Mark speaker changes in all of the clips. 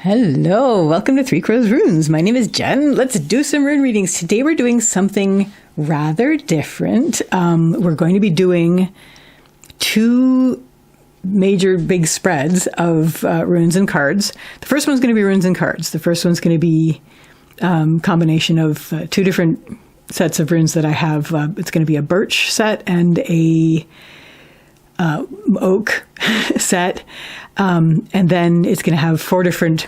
Speaker 1: Hello, welcome to Three Crows Runes. My name is Jen. Let's do some rune readings. Today we're doing something rather different. We're going to be doing two major big spreads of runes and cards. The first one's going to be runes and cards. The first one's going to be combination of two different sets of runes that I have. It's going to be a birch set and a oak set. And then it's going to have five different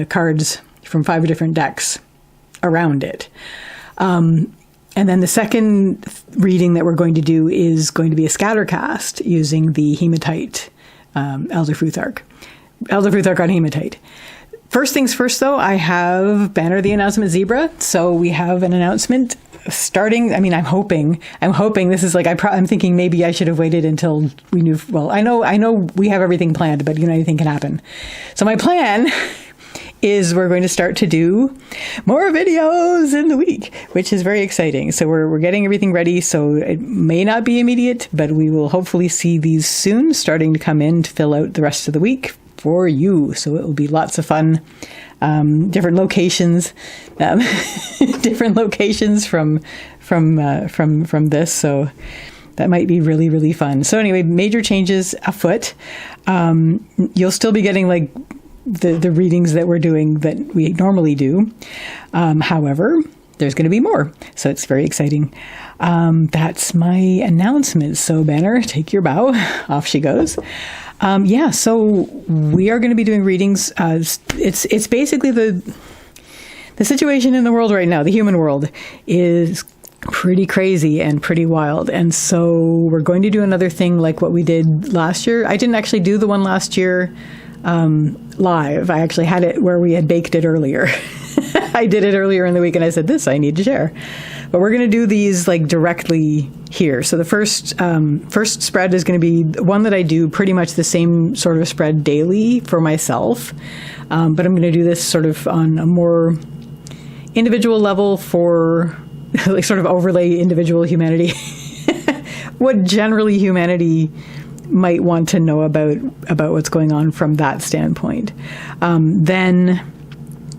Speaker 1: cards from five different decks around it. And then the second reading that we're going to do is going to be a scattercast using the hematite, Elder Futhark on hematite. First things first, though, I have Banner the Announcement Zebra. So we have an announcement starting. I mean, I'm hoping this is like, I'm thinking maybe I should have waited until we knew. Well, I know we have everything planned, but anything can happen. So my plan is we're going to start to do more videos in the week, which is very exciting. So we're getting everything ready. So it may not be immediate, but we will hopefully see these soon starting to come in to fill out the rest of the week for you. So it will be lots of fun. Different locations, different locations from this. So that might be really, really fun. So anyway, major changes afoot. You'll still be getting like the readings that we're doing that we normally do. However, there's going to be more. So it's very exciting. That's my announcement. So Banner, take your bow. Off she goes. So we are going to be doing readings. It's basically the situation in the world right now. The human world is pretty crazy and pretty wild. And so we're going to do another thing like what we did last year. I didn't actually do the one last year live. I actually had it where we had baked it earlier. I did it earlier in the week and I said, I need to share. But we're going to do these like directly here. So the first spread is going to be one that I do pretty much the same sort of spread daily for myself. But I'm going to do this sort of on a more individual level for like sort of overlay individual humanity. What generally humanity might want to know about what's going on from that standpoint.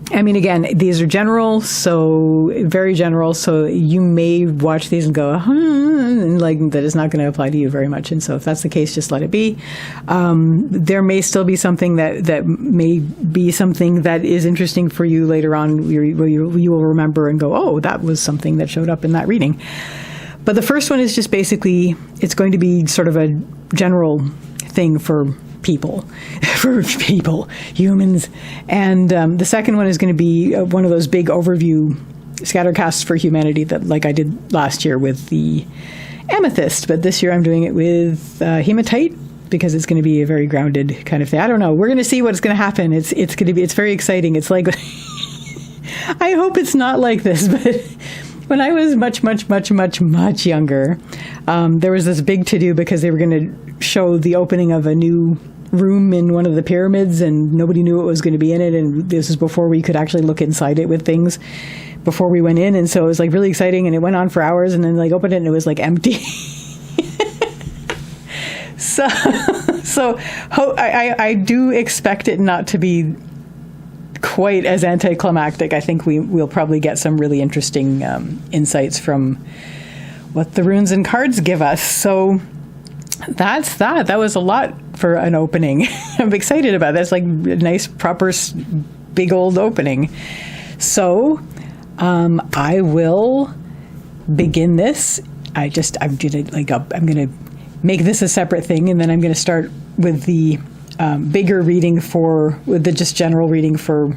Speaker 1: Again, these are general, so very general. So you may watch these and go, and like that is not going to apply to you very much. And so if that's the case, just let it be. There may still be something that may be something that is interesting for you later on. You will remember and go, oh, that was something that showed up in that reading. But the first one is just basically, it's going to be sort of a general thing for humans. And the second one is going to be one of those big overview scattercasts for humanity that like I did last year with the amethyst. But this year I'm doing it with hematite because it's going to be a very grounded kind of thing. I don't know. We're going to see what's going to happen. It's very exciting. It's like, I hope it's not like this, but when I was much younger, there was this big to-do because they were going to show the opening of a new room in one of the pyramids and nobody knew what was going to be in it. And this was before we could actually look inside it with things before we went in. And so it was like really exciting and it went on for hours and then like opened it and it was like empty. I do expect it not to be quite as anticlimactic. I think we'll probably get some really interesting insights from what the runes and cards give us. So that's that. That was a lot for an opening. I'm excited about that. It's like a nice, proper, big old opening. So I will begin this. I'm gonna make this a separate thing, and then I'm gonna start with the bigger reading with the just general reading for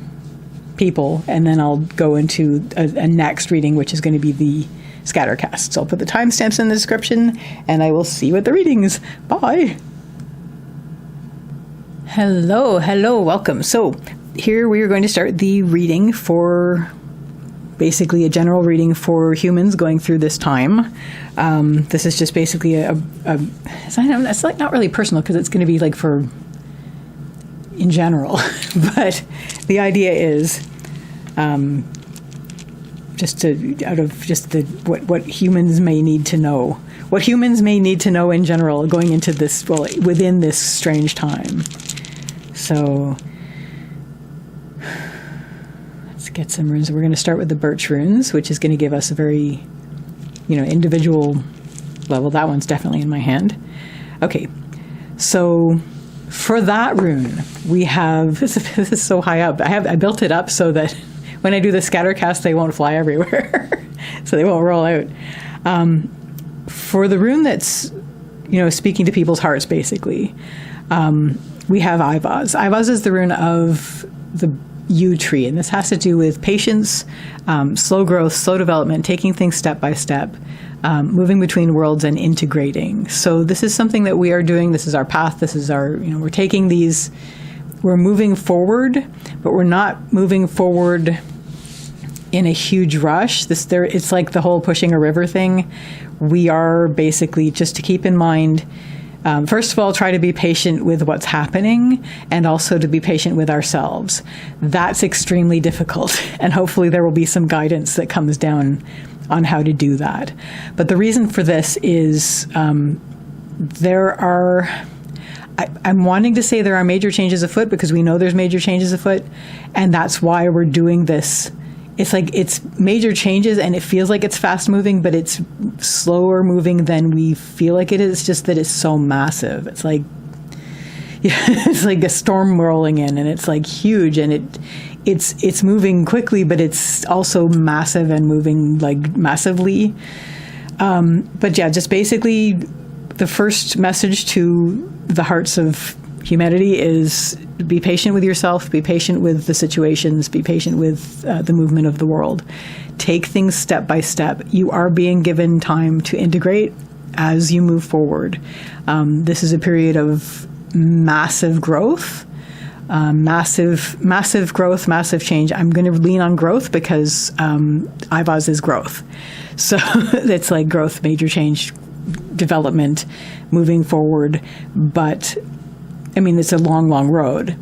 Speaker 1: people, and then I'll go into a next reading, which is going to be the scattercast. So I'll put the timestamps in the description, and I will see what the readings. Bye. Hello, welcome. So here we are going to start the reading for basically a general reading for humans going through this time. This is just basically it's like not really personal because it's going to be like for in general, but the idea is what humans may need to know. What humans may need to know in general going into this, within this strange time. So Let's get some runes. We're going to start with the birch runes, which is going to give us a very, individual level. That one's definitely in my hand. Okay, so for that rune, we have, this is so high up. I built it up so that when I do the scatter cast, they won't fly everywhere. So they won't roll out. For the rune that's, speaking to people's hearts, basically, we have Ivaz. Ivaz is the rune of the yew tree, and this has to do with patience, slow growth, slow development, taking things step by step, moving between worlds and integrating. So this is something that we are doing. This is our path. This is our, we're taking these, we're moving forward, but we're not moving forward in a huge rush. It's like the whole pushing a river thing. We are basically, just to keep in mind, first of all, try to be patient with what's happening, and also to be patient with ourselves. That's extremely difficult, and hopefully there will be some guidance that comes down on how to do that. But the reason for this is I'm wanting to say there are major changes afoot, because we know there's major changes afoot, and that's why we're doing this. It's like it's major changes, and it feels like it's fast moving, but it's slower moving than we feel like it is. It's just that it's so massive. It's like, it's like a storm rolling in, and it's like huge, and it's moving quickly, but it's also massive and moving like massively. But yeah, just basically the first message to the hearts of humanity is be patient with yourself, be patient with the situations, be patient with the movement of the world. Take things step by step. You are being given time to integrate as you move forward. This is a period of massive growth, massive growth, massive change. I'm going to lean on growth because Ivaz is growth. So it's like growth, major change, development, moving forward. But it's a long, long road.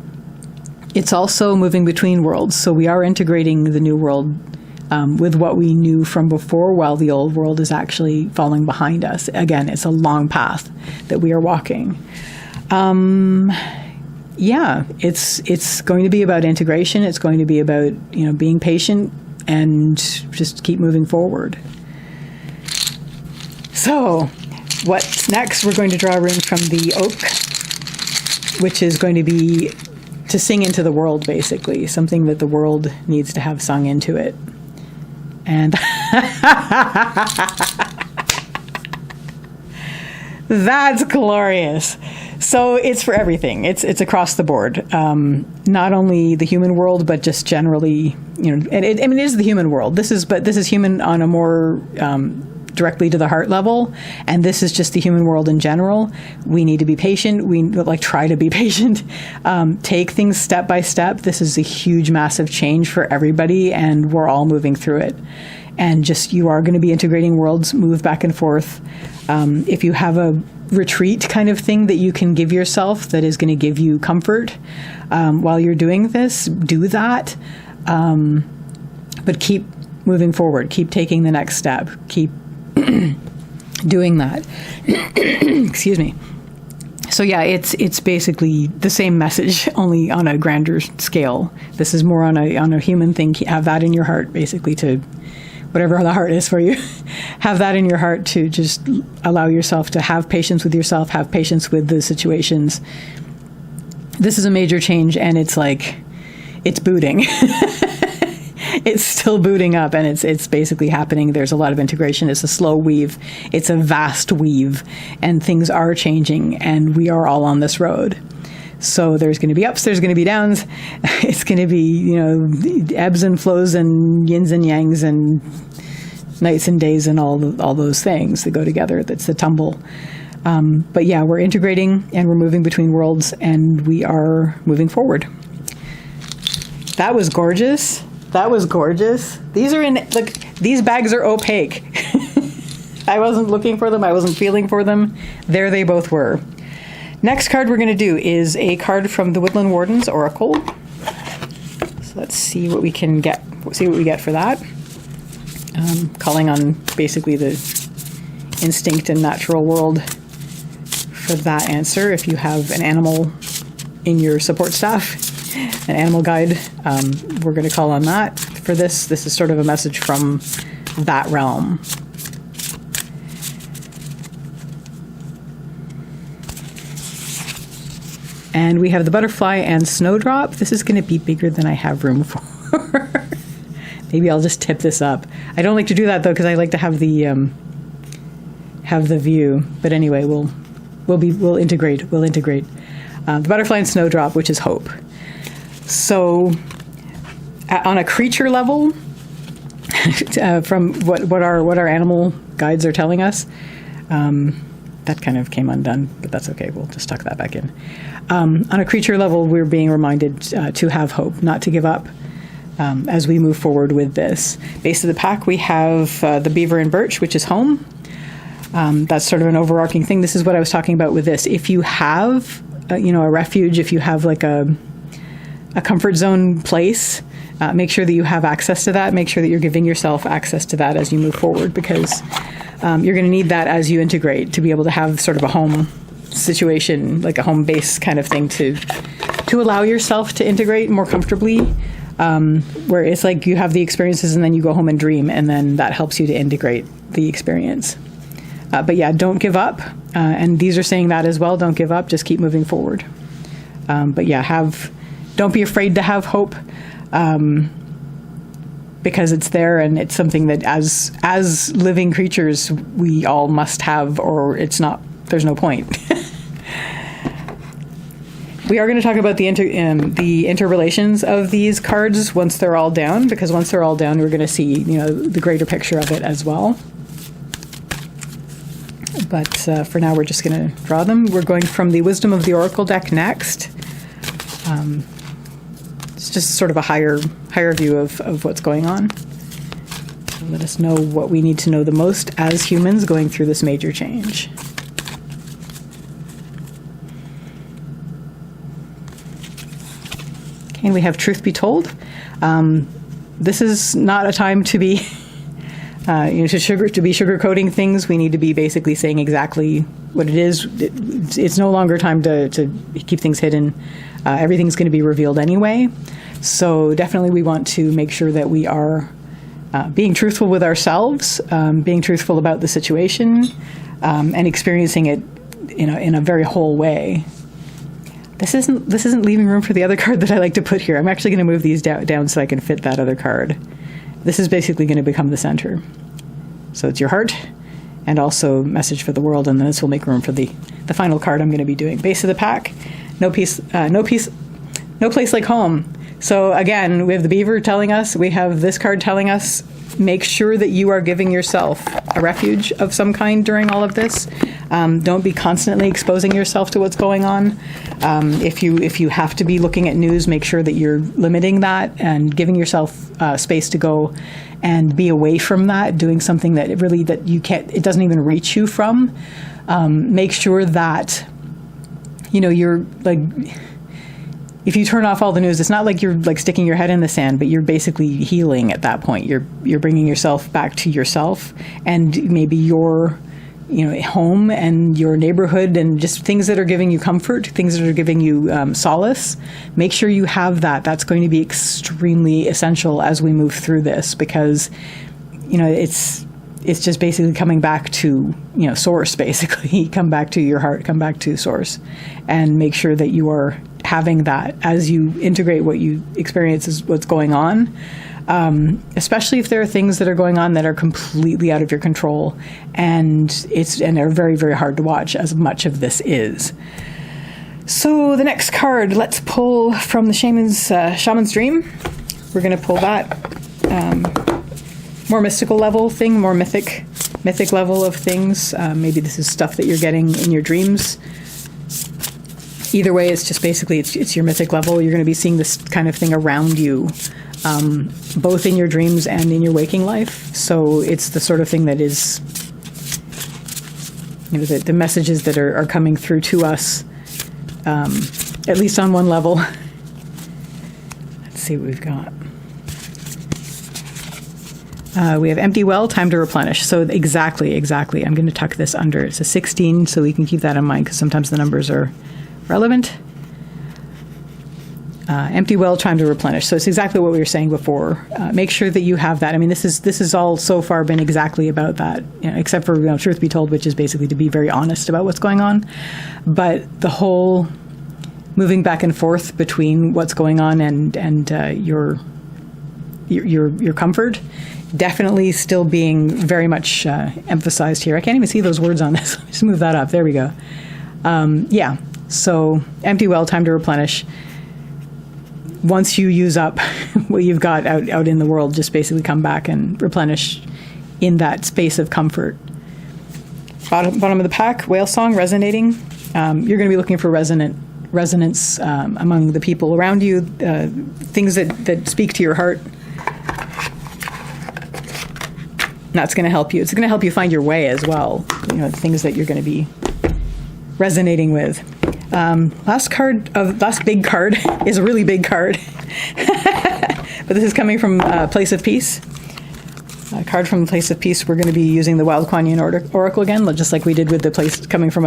Speaker 1: It's also moving between worlds. So we are integrating the new world with what we knew from before, while the old world is actually falling behind us. Again, it's a long path that we are walking. It's going to be about integration. It's going to be about, being patient and just keep moving forward. So what's next? We're going to draw a rune from the oak, which is going to be to sing into the world, basically, something that the world needs to have sung into it. And that's glorious. So it's for everything. It's across the board. Not only the human world, but just generally, and it is the human world. This is human on a more directly to the heart level, and this is just the human world in general. We need to be patient. We try to be patient. Take things step by step. This is a huge, massive change for everybody, and we're all moving through it. And just, you are going to be integrating worlds, move back and forth. If you have a retreat kind of thing that you can give yourself that is going to give you comfort while you're doing this, do that. But keep moving forward. Keep taking the next step. Keep doing that. Excuse me. So yeah, it's basically the same message, only on a grander scale. This is more on a human thing. Have that in your heart, basically, to whatever the heart is for you. Have that in your heart to just allow yourself to have patience with yourself, have patience with the situations. This is a major change, and it's booting. It's still booting up, and it's basically happening. There's a lot of integration. It's a slow weave. It's a vast weave, and things are changing, and we are all on this road. So there's going to be ups, there's going to be downs. It's going to be, ebbs and flows and yins and yangs and nights and days and all those things that go together. That's the tumble. But yeah, we're integrating, and we're moving between worlds, and we are moving forward. That was gorgeous. That was gorgeous. These bags are opaque. I wasn't looking for them. I wasn't feeling for them. There they both were. Next card we're going to do is a card from the Woodland Wardens Oracle. So let's see what we can get. See what we get for that. Calling on basically the instinct and natural world for that answer. If you have an animal in your support staff, an animal guide, we're going to call on that for this. This is sort of a message from that realm. And we have the butterfly and snowdrop. This is going to be bigger than I have room for. Maybe I'll just tip this up. I don't like to do that though, because I like to have the view. But anyway, we'll integrate. We'll integrate the butterfly and snowdrop, which is hope. So, on a creature level, from what our animal guides are telling us, that kind of came undone, but that's okay. We'll just tuck that back in. On a creature level, we're being reminded to have hope, not to give up as we move forward with this. Base of the pack, we have the beaver and birch, which is home. That's sort of an overarching thing. This is what I was talking about with this. If you have, a refuge, if you have like a comfort zone place, make sure that you have access to that. Make sure that you're giving yourself access to that as you move forward, because you're going to need that as you integrate to be able to have sort of a home situation, like a home base kind of thing to allow yourself to integrate more comfortably, where it's like you have the experiences and then you go home and dream, and then that helps you to integrate the experience. But yeah, don't give up. And these are saying that as well. Don't give up. Just keep moving forward. But yeah, don't be afraid to have hope, because it's there, and it's something that as living creatures we all must have, or there's no point. We are going to talk about the interrelations of these cards once they're all down, because once they're all down, we're going to see the greater picture of it as well. But for now, we're just going to draw them. We're going from the Wisdom of the Oracle deck next. It's just sort of a higher view of what's going on. Let us know what we need to know the most as humans going through this major change. Okay, and we have Truth Be Told. This is not a time to be to be sugarcoating things. We need to be basically saying exactly what it is. It's no longer time to keep things hidden. Everything's going to be revealed anyway. So definitely we want to make sure that we are being truthful with ourselves, being truthful about the situation, and experiencing it in a very whole way. This isn't leaving room for the other card that I like to put here. I'm actually going to move these down so I can fit that other card. This is basically going to become the center. So it's your heart, and also message for the world, and then this will make room for the final card I'm going to be doing. Base of the pack, no place like home. So again, we have the beaver telling us, we have this card telling us, make sure that you are giving yourself a refuge of some kind during all of this. Don't be constantly exposing yourself to what's going on. If you have to be looking at news, make sure that you're limiting that and giving yourself space to go and be away from that, doing something that it doesn't even reach you from. Make sure that, you're like, if you turn off all the news, it's not like you're like sticking your head in the sand, but you're basically healing at that point. You're bringing yourself back to yourself and maybe your home and your neighborhood, and just things that are giving you comfort, things that are giving you solace. Make sure you have that. That's going to be extremely essential as we move through this, because it's just basically coming back to source. Basically, come back to your heart, come back to source, and make sure that you are having that as you integrate what you experience is what's going on. Especially if there are things that are going on that are completely out of your control, and are very, very hard to watch, as much of this is. So the next card, let's pull from the Shaman's Dream. We're going to pull that more mystical level thing, more mythic level of things. Maybe this is stuff that you're getting in your dreams. Either way, it's just basically it's your mythic level. You're going to be seeing this kind of thing around you, both in your dreams and in your waking life. So it's the sort of thing that is, the messages that are coming through to us, at least on one level. Let's see what we've got. We have Empty Well, Time to Replenish. So exactly. I'm going to tuck this under. It's a 16, so we can keep that in mind, because sometimes the numbers are relevant. Empty well, time to replenish. So it's exactly what we were saying before. Make sure that you have that. I mean, this has all so far been exactly about that, except for truth be told, which is basically to be very honest about what's going on. But the whole moving back and forth between what's going on and your comfort, definitely still being very much emphasized here. I can't even see those words on this. Just move that up. There we go. So empty well, time to replenish. Once you use up what you've got out in the world, just basically come back and replenish in that space of comfort. Bottom of the pack, whale song resonating. You're going to be looking for resonance among the people around you, things that speak to your heart. That's going to help you. It's going to help you find your way as well. Things that you're going to be resonating with. Last big card is a really big card. But this is coming from Place of Peace. A card from Place of Peace. We're going to be using the Wild Kuan Oracle again, just like we did with the place coming from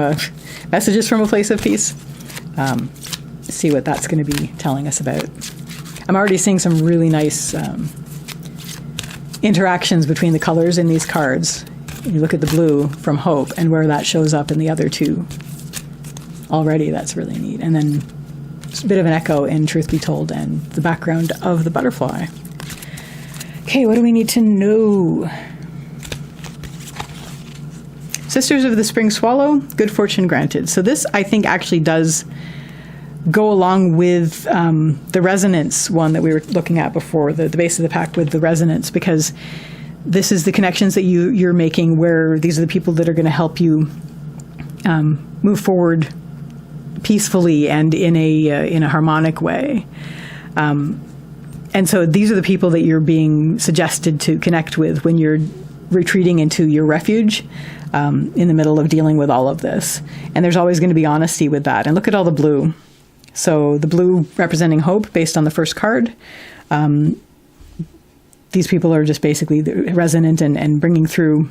Speaker 1: messages from a Place of Peace. See what that's going to be telling us about. I'm already seeing some really nice interactions between the colors in these cards. You look at the blue from Hope and where that shows up in the other two. Already, that's really neat. And then just a bit of an echo in Truth Be Told and the background of the butterfly. Okay, what do we need to know? Sisters of the Spring Swallow, good fortune granted. So this, I think, actually does go along with the resonance one that we were looking at before, the base of the pack with the resonance, because this is the connections that you're making where these are the people that are going to help you move forward peacefully and in a harmonic way. And so these are the people that you're being suggested to connect with when you're retreating into your refuge in the middle of dealing with all of this. And there's always going to be honesty with that. And look at all the blue. So the blue representing hope based on the first card. These people are just basically resonant and bringing through.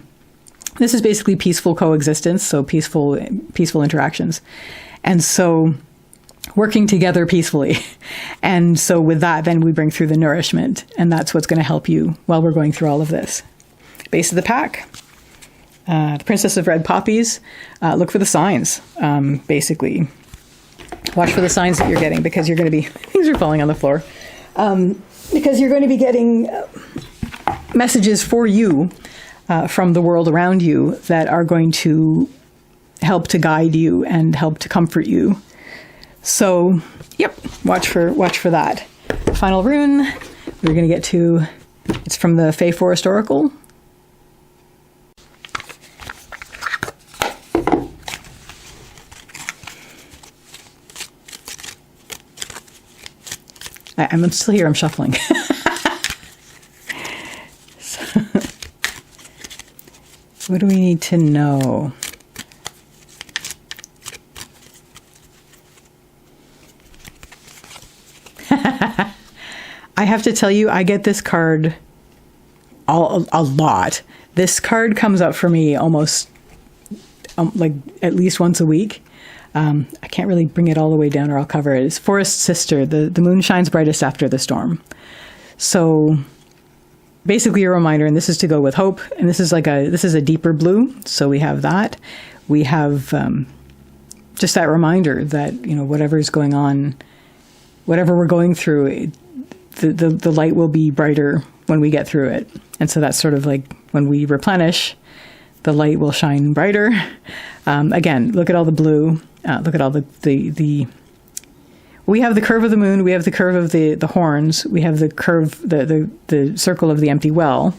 Speaker 1: This is basically peaceful coexistence, so peaceful interactions. And so working together peacefully. And so with that, then we bring through the nourishment. And that's what's going to help you while we're going through all of this. Base of the pack. The Princess of Red Poppies. Look for the signs, basically. Watch for the signs that you're getting because you're going to be... Things are falling on the floor. Because you're going to be getting messages for you from the world around you that are going to help to guide you and help to comfort you. So, yep, watch for that. Final rune we're going to get to, it's from the Fey Forest Oracle. I'm still here, I'm shuffling. So, what do we need to know? I have to tell you, I get this card a lot. This card comes up for me almost like at least once a week. I can't really bring it all the way down or I'll cover it. It's Forest Sister. The moon shines brightest after the storm. So basically a reminder, and this is to go with hope. And this is a deeper blue. So we have that. We have just that reminder that, whatever is going on, whatever we're going through, the light will be brighter when we get through it. And so that's sort of like when we replenish, the light will shine brighter. Again, look at all the blue. Look at all the we have the curve of the moon. We have the curve of the horns. We have the curve, the circle of the empty well.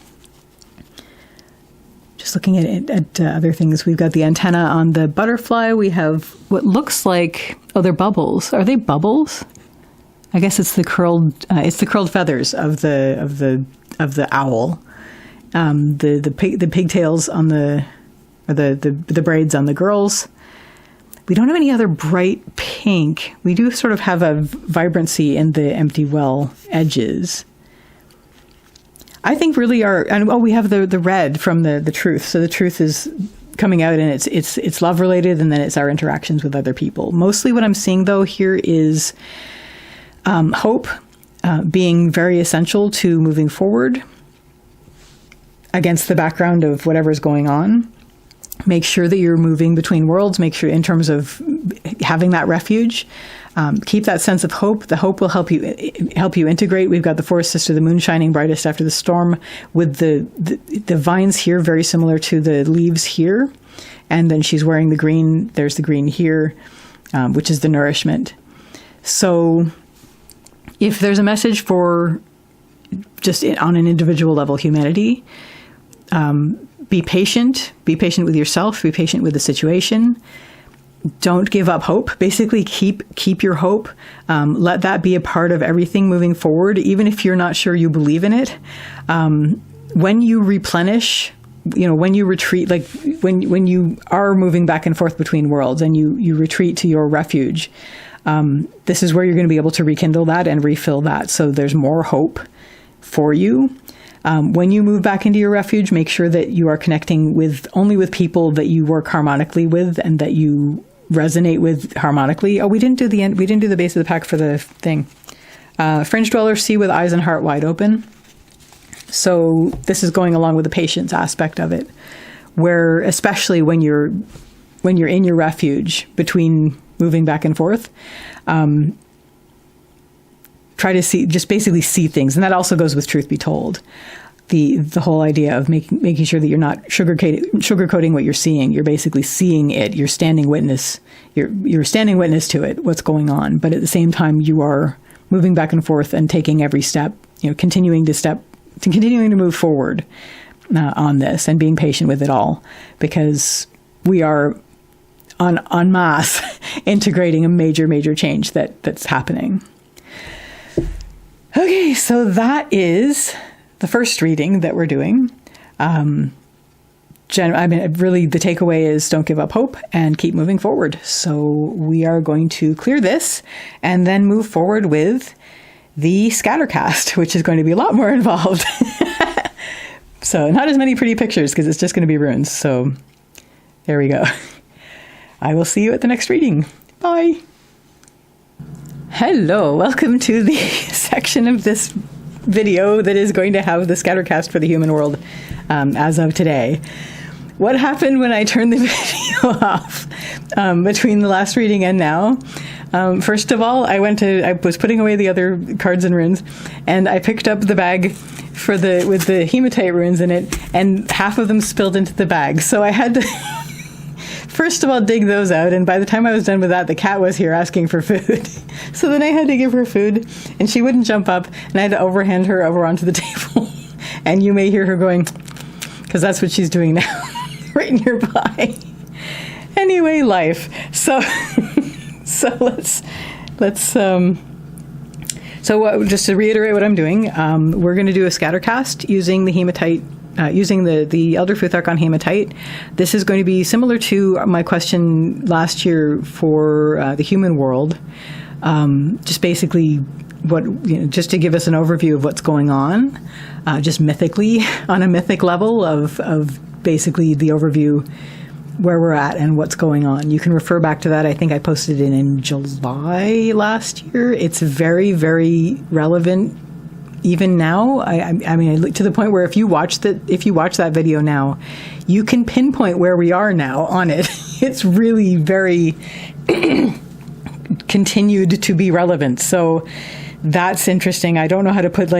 Speaker 1: Just looking at other things. We've got the antenna on the butterfly. We have what looks like, they're bubbles. Are they bubbles? I guess it's the curled feathers of the owl. The pigtails on the braids on the girls. We don't have any other bright pink. We do sort of have a vibrancy in the empty well edges. I think really we have the red from the truth. So the truth is coming out and it's love related, and then it's our interactions with other people. Mostly what I'm seeing though here is Hope being very essential to moving forward against the background of whatever's going on. Make sure that you're moving between worlds. Make sure in terms of having that refuge, keep that sense of hope. The hope will help you integrate. We've got the forest sister, the moon shining brightest after the storm, with the vines here, very similar to the leaves here. And then she's wearing the green. There's the green here, which is the nourishment. So if there's a message for just on an individual level, humanity, be patient with yourself, be patient with the situation. Don't give up hope. Basically, keep your hope. Let that be a part of everything moving forward, even if you're not sure you believe in it. When you replenish, when you retreat, like when you are moving back and forth between worlds and you retreat to your refuge, this is where you're going to be able to rekindle that and refill that. So there's more hope for you. When you move back into your refuge, make sure that you are connecting only with people that you work harmonically with and that you resonate with harmonically. Oh, we didn't do the base of the pack for the thing. Fringe dweller, see with eyes and heart wide open. So this is going along with the patience aspect of it, where especially when you're in your refuge between moving back and forth, try to basically see things. And that also goes with truth be told. The whole idea of making sure that you're not sugarcoating what you're seeing. You're basically seeing it. You're standing witness. You're standing witness to it, what's going on. But at the same time, you are moving back and forth and taking every step, continuing to move forward on this and being patient with it all, because we are en masse integrating a major change that's happening. Okay, so that is the first reading that we're doing. Really, the takeaway is don't give up hope and keep moving forward. So we are going to clear this and then move forward with the scattercast, which is going to be a lot more involved. So not as many pretty pictures because it's just going to be runes. So there we go. I will see you at the next reading. Bye. Hello, welcome to the section of this video that is going to have the scattercast for the human world as of today. What happened when I turned the video off between the last reading and now? First of all, I was putting away the other cards and runes, and I picked up the bag with the hematite runes in it, and half of them spilled into the bag. So I had to first of all dig those out, and by the time I was done with that, the cat was here asking for food. So then I had to give her food, and she wouldn't jump up, and I had to overhand her over onto the table. And you may hear her going, because that's what she's doing now, right nearby. Anyway, life. So just to reiterate what I'm doing, we're going to do a scattercast using the hematite. Using the Elder Futhark on hematite. This is going to be similar to my question last year for the human world. Just basically just to give us an overview of what's going on, just mythically, on a mythic level of basically the overview where we're at and what's going on. You can refer back to that. I think I posted it in July last year. It's very, very relevant even now. I mean, to the point where if you watch that video now, you can pinpoint where we are now on it. It's really very continued to be relevant. So that's interesting. I don't know how to put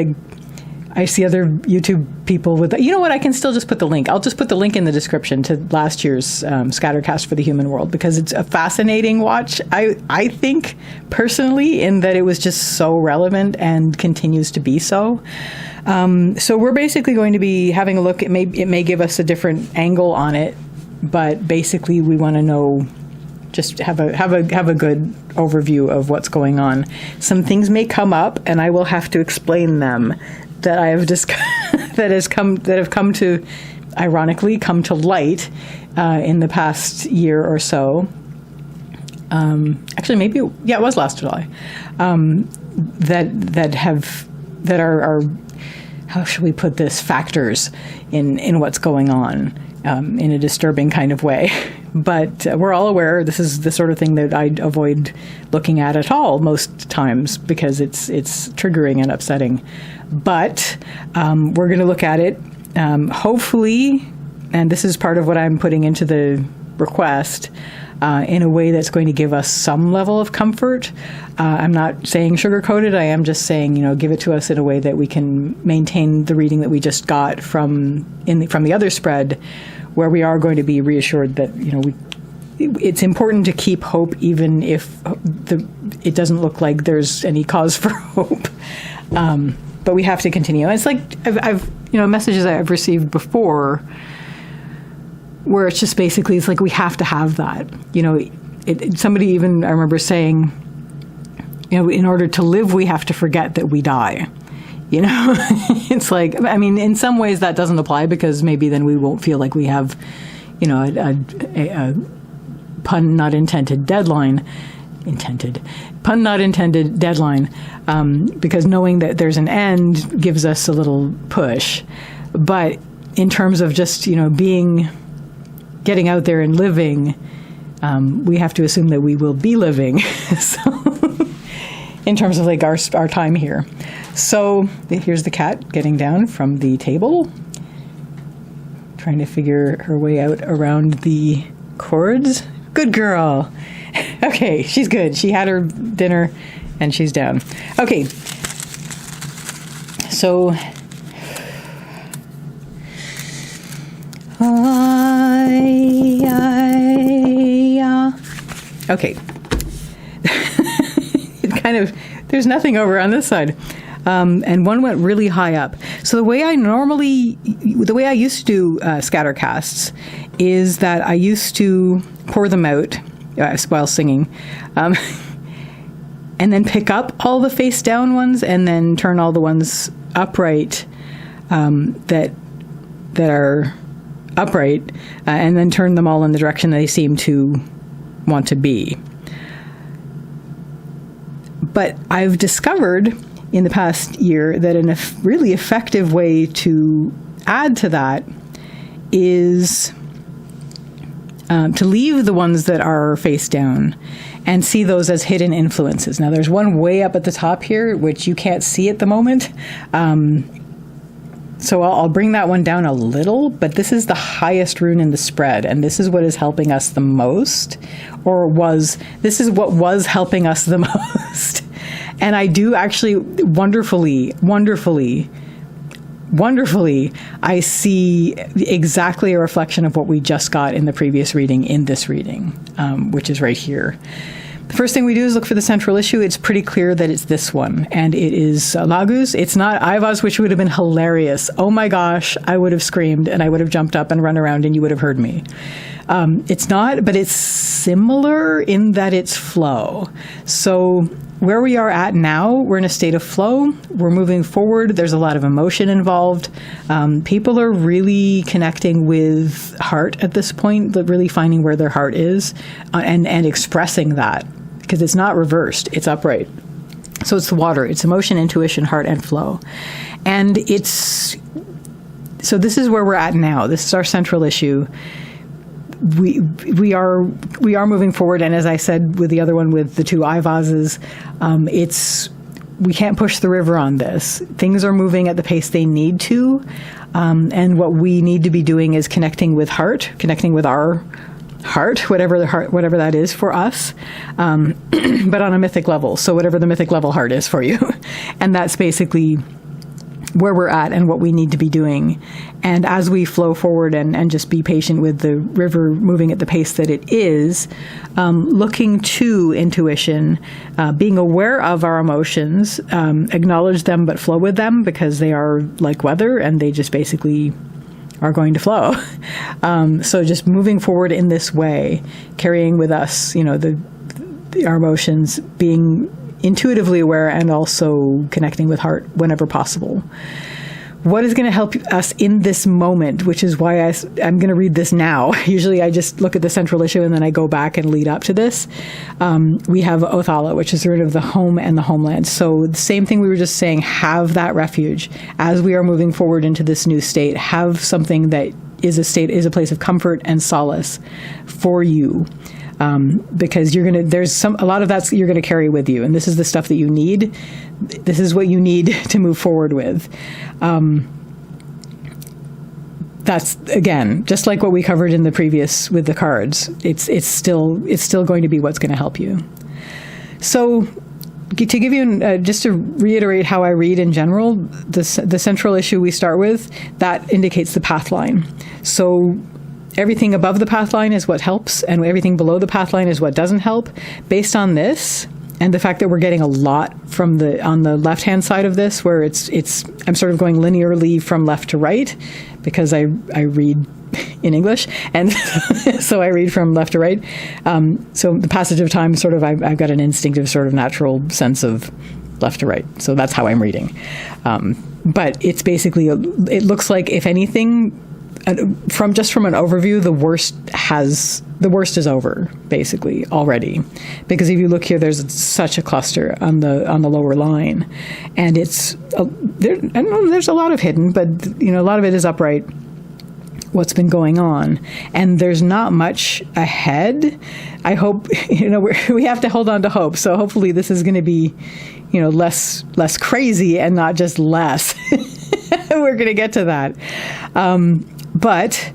Speaker 1: I see other YouTube people with, you know what, I can still just put the link. I'll just put the link in the description to last year's Scattercast for the Human World, because it's a fascinating watch, I think, personally, in that it was just so relevant and continues to be so. So we're basically going to be having a look. It may give us a different angle on it, but basically we want to know, just have a good overview of what's going on. Some things may come up, and I will have to explain them, that I have that have come to, ironically, come to light in the past year or so. Actually, maybe it was last July. That are how should we put this, factors in what's going on in a disturbing kind of way. But we're all aware this is the sort of thing that I'd avoid looking at all most times because it's triggering and upsetting. But we're going to look at it, hopefully, and this is part of what I'm putting into the request, in a way that's going to give us some level of comfort. I'm not saying sugar-coated. I am just saying, give it to us in a way that we can maintain the reading that we just got from the other spread, where we are going to be reassured that, it's important to keep hope even if it doesn't look like there's any cause for hope. But we have to continue. And it's like I've messages I've received before where it's just basically, it's like we have to have that. Somebody even, I remember saying, in order to live, we have to forget that we die. It's like, in some ways that doesn't apply because maybe then we won't feel like we have, a pun not intended deadline. Pun not intended deadline, because knowing that there's an end gives us a little push. But in terms of just, getting out there and living, we have to assume that we will be living. So, in terms of like our time here. So here's the cat getting down from the table, trying to figure her way out around the cords. Good girl. Okay, she's good. She had her dinner and she's down. Okay. So okay. There's nothing over on this side. And one went really high up. So the way I used to do scatter casts is that I used to pour them out while singing, and then pick up all the face down ones and then turn all the ones upright that are upright, and then turn them all in the direction they seem to want to be. But I've discovered in the past year that a really effective way to add to that is to leave the ones that are face down and see those as hidden influences. Now, there's one way up at the top here, which you can't see at the moment. So I'll bring that one down a little, but this is the highest rune in the spread, and this is what is helping us the most, this is what was helping us the most. And I do actually wonderfully, I see exactly a reflection of what we just got in the previous reading in this reading, which is right here. The first thing we do is look for the central issue. It's pretty clear that it's this one, and it is Lagus. It's not Ivaz, which would have been hilarious. Oh my gosh, I would have screamed, and I would have jumped up and run around, and you would have heard me. It's not, but it's similar in that it's flow. So where we are at now, we're in a state of flow. We're moving forward. There's a lot of emotion involved. People are really connecting with heart at this point, really finding where their heart is, and expressing that, because it's not reversed, it's upright. So it's the water, it's emotion, intuition, heart, and flow. And so this is where we're at now. This is our central issue. We are moving forward, and as I said with the other one with the two Ivazes, we can't push the river on this. Things are moving at the pace they need to, and what we need to be doing is connecting with heart, connecting with our heart, whatever that is for us, but on a mythic level. So whatever the mythic level heart is for you, and that's basically where we're at and what we need to be doing. And as we flow forward and just be patient with the river moving at the pace that it is, looking to intuition, being aware of our emotions, acknowledge them but flow with them, because they are like weather and they just basically are going to flow. So just moving forward in this way, carrying with us, our emotions, being intuitively aware and also connecting with heart whenever possible. What is going to help us in this moment, which is why I'm going to read this now. Usually I just look at the central issue and then I go back and lead up to this. We have Othala, which is the root of the home and the homeland. So the same thing we were just saying, have that refuge. As we are moving forward into this new state, have something that is a place of comfort and solace for you. Because there's a lot of that you're going to carry with you. And this is the stuff that you need. This is what you need to move forward with. That's, again, just like what we covered in the previous with the cards. It's still going to be what's going to help you. So to give you, just to reiterate how I read in general, the central issue we start with, that indicates the path line. So everything above the path line is what helps, and everything below the path line is what doesn't help. Based on this, and the fact that we're getting a lot on the left-hand side of this, where I'm sort of going linearly from left to right, because I read in English, and so I read from left to right. So the passage of time, sort of, I've got an instinctive sort of natural sense of left to right. So that's how I'm reading. But it's basically, it looks like, if anything, from an overview, the worst is over, basically, already. Because if you look here, there's such a cluster on the lower line, and it's there's a lot of hidden, but a lot of it is upright. What's been going on, and there's not much ahead. I hope we have to hold on to hope. So hopefully this is going to be less crazy and not just less. We're going to get to that. But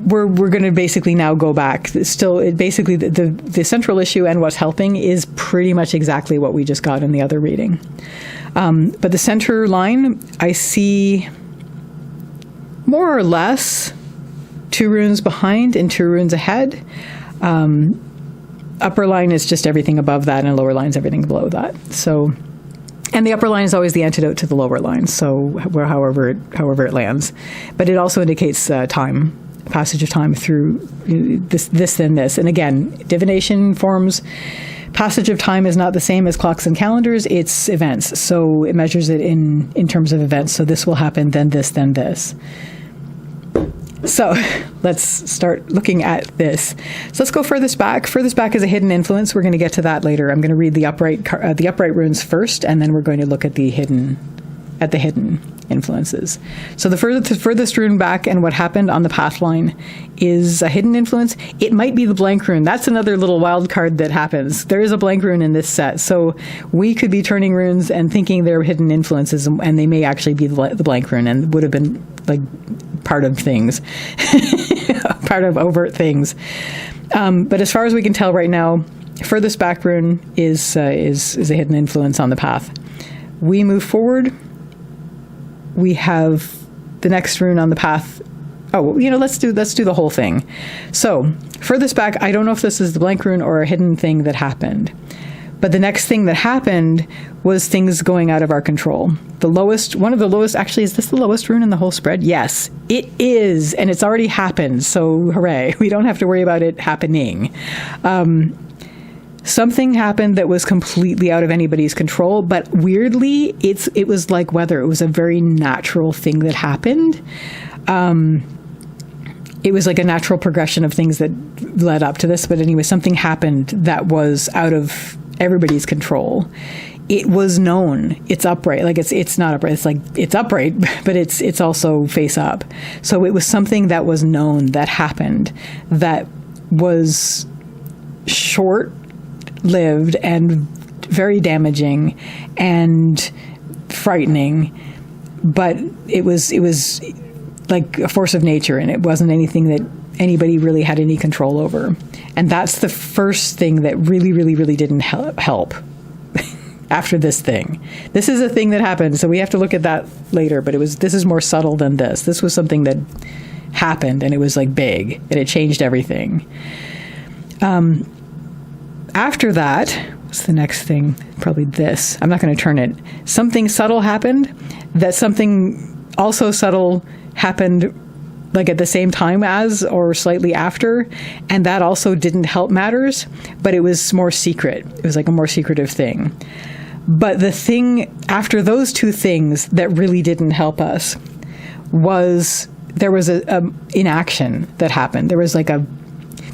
Speaker 1: we're going to basically now go back. Basically the central issue and what's helping is pretty much exactly what we just got in the other reading. But the center line, I see more or less 2 runes behind and 2 runes ahead. Upper line is just everything above that, and lower line is everything below that. So, and the upper line is always the antidote to the lower line. So, however it lands, but it also indicates time, passage of time through this, then this. And again, divination forms. Passage of time is not the same as clocks and calendars. It's events. So it measures it in terms of events. So this will happen, then this, then this. So let's start looking at this. So let's go furthest back. Furthest back is a hidden influence. We're going to get to that later. I'm going to read the upright runes first, and then we're going to look at the hidden influences. So the furthest rune back and what happened on the path line is a hidden influence. It might be the blank rune. That's another little wild card that happens. There is a blank rune in this set. So we could be turning runes and thinking they're hidden influences, and they may actually be the blank rune and would have been like part of things, part of overt things. But as far as we can tell right now, furthest back rune is a hidden influence on the path. We move forward. We have the next rune on the path. Oh, let's do the whole thing. So furthest back, I don't know if this is the blank rune or a hidden thing that happened. But the next thing that happened was things going out of our control. One of the lowest, actually, is this the lowest rune in the whole spread? Yes, it is. And it's already happened. So hooray. We don't have to worry about it happening. Something happened that was completely out of anybody's control, but weirdly, it was like weather. It was a very natural thing that happened. It was like a natural progression of things that led up to this. But anyway, something happened that was out of everybody's control. It was known. It's upright. Like it's not upright. It's like it's upright, but it's also face up. So it was something that was known that happened that was short-lived and very damaging and frightening. But it was like a force of nature, and it wasn't anything that anybody really had any control over. And that's the first thing that really, really, really didn't help after this thing. This is a thing that happened, so we have to look at that later, but this is more subtle than this. This was something that happened, and it was like big, and it changed everything. After that, what's the next thing? Probably this. I'm not going to turn it. Something subtle happened, that something also subtle happened like at the same time as or slightly after, and that also didn't help matters, but it was more secret. It was like a more secretive thing. But the thing after those two things that really didn't help us was there was a inaction that happened. There was like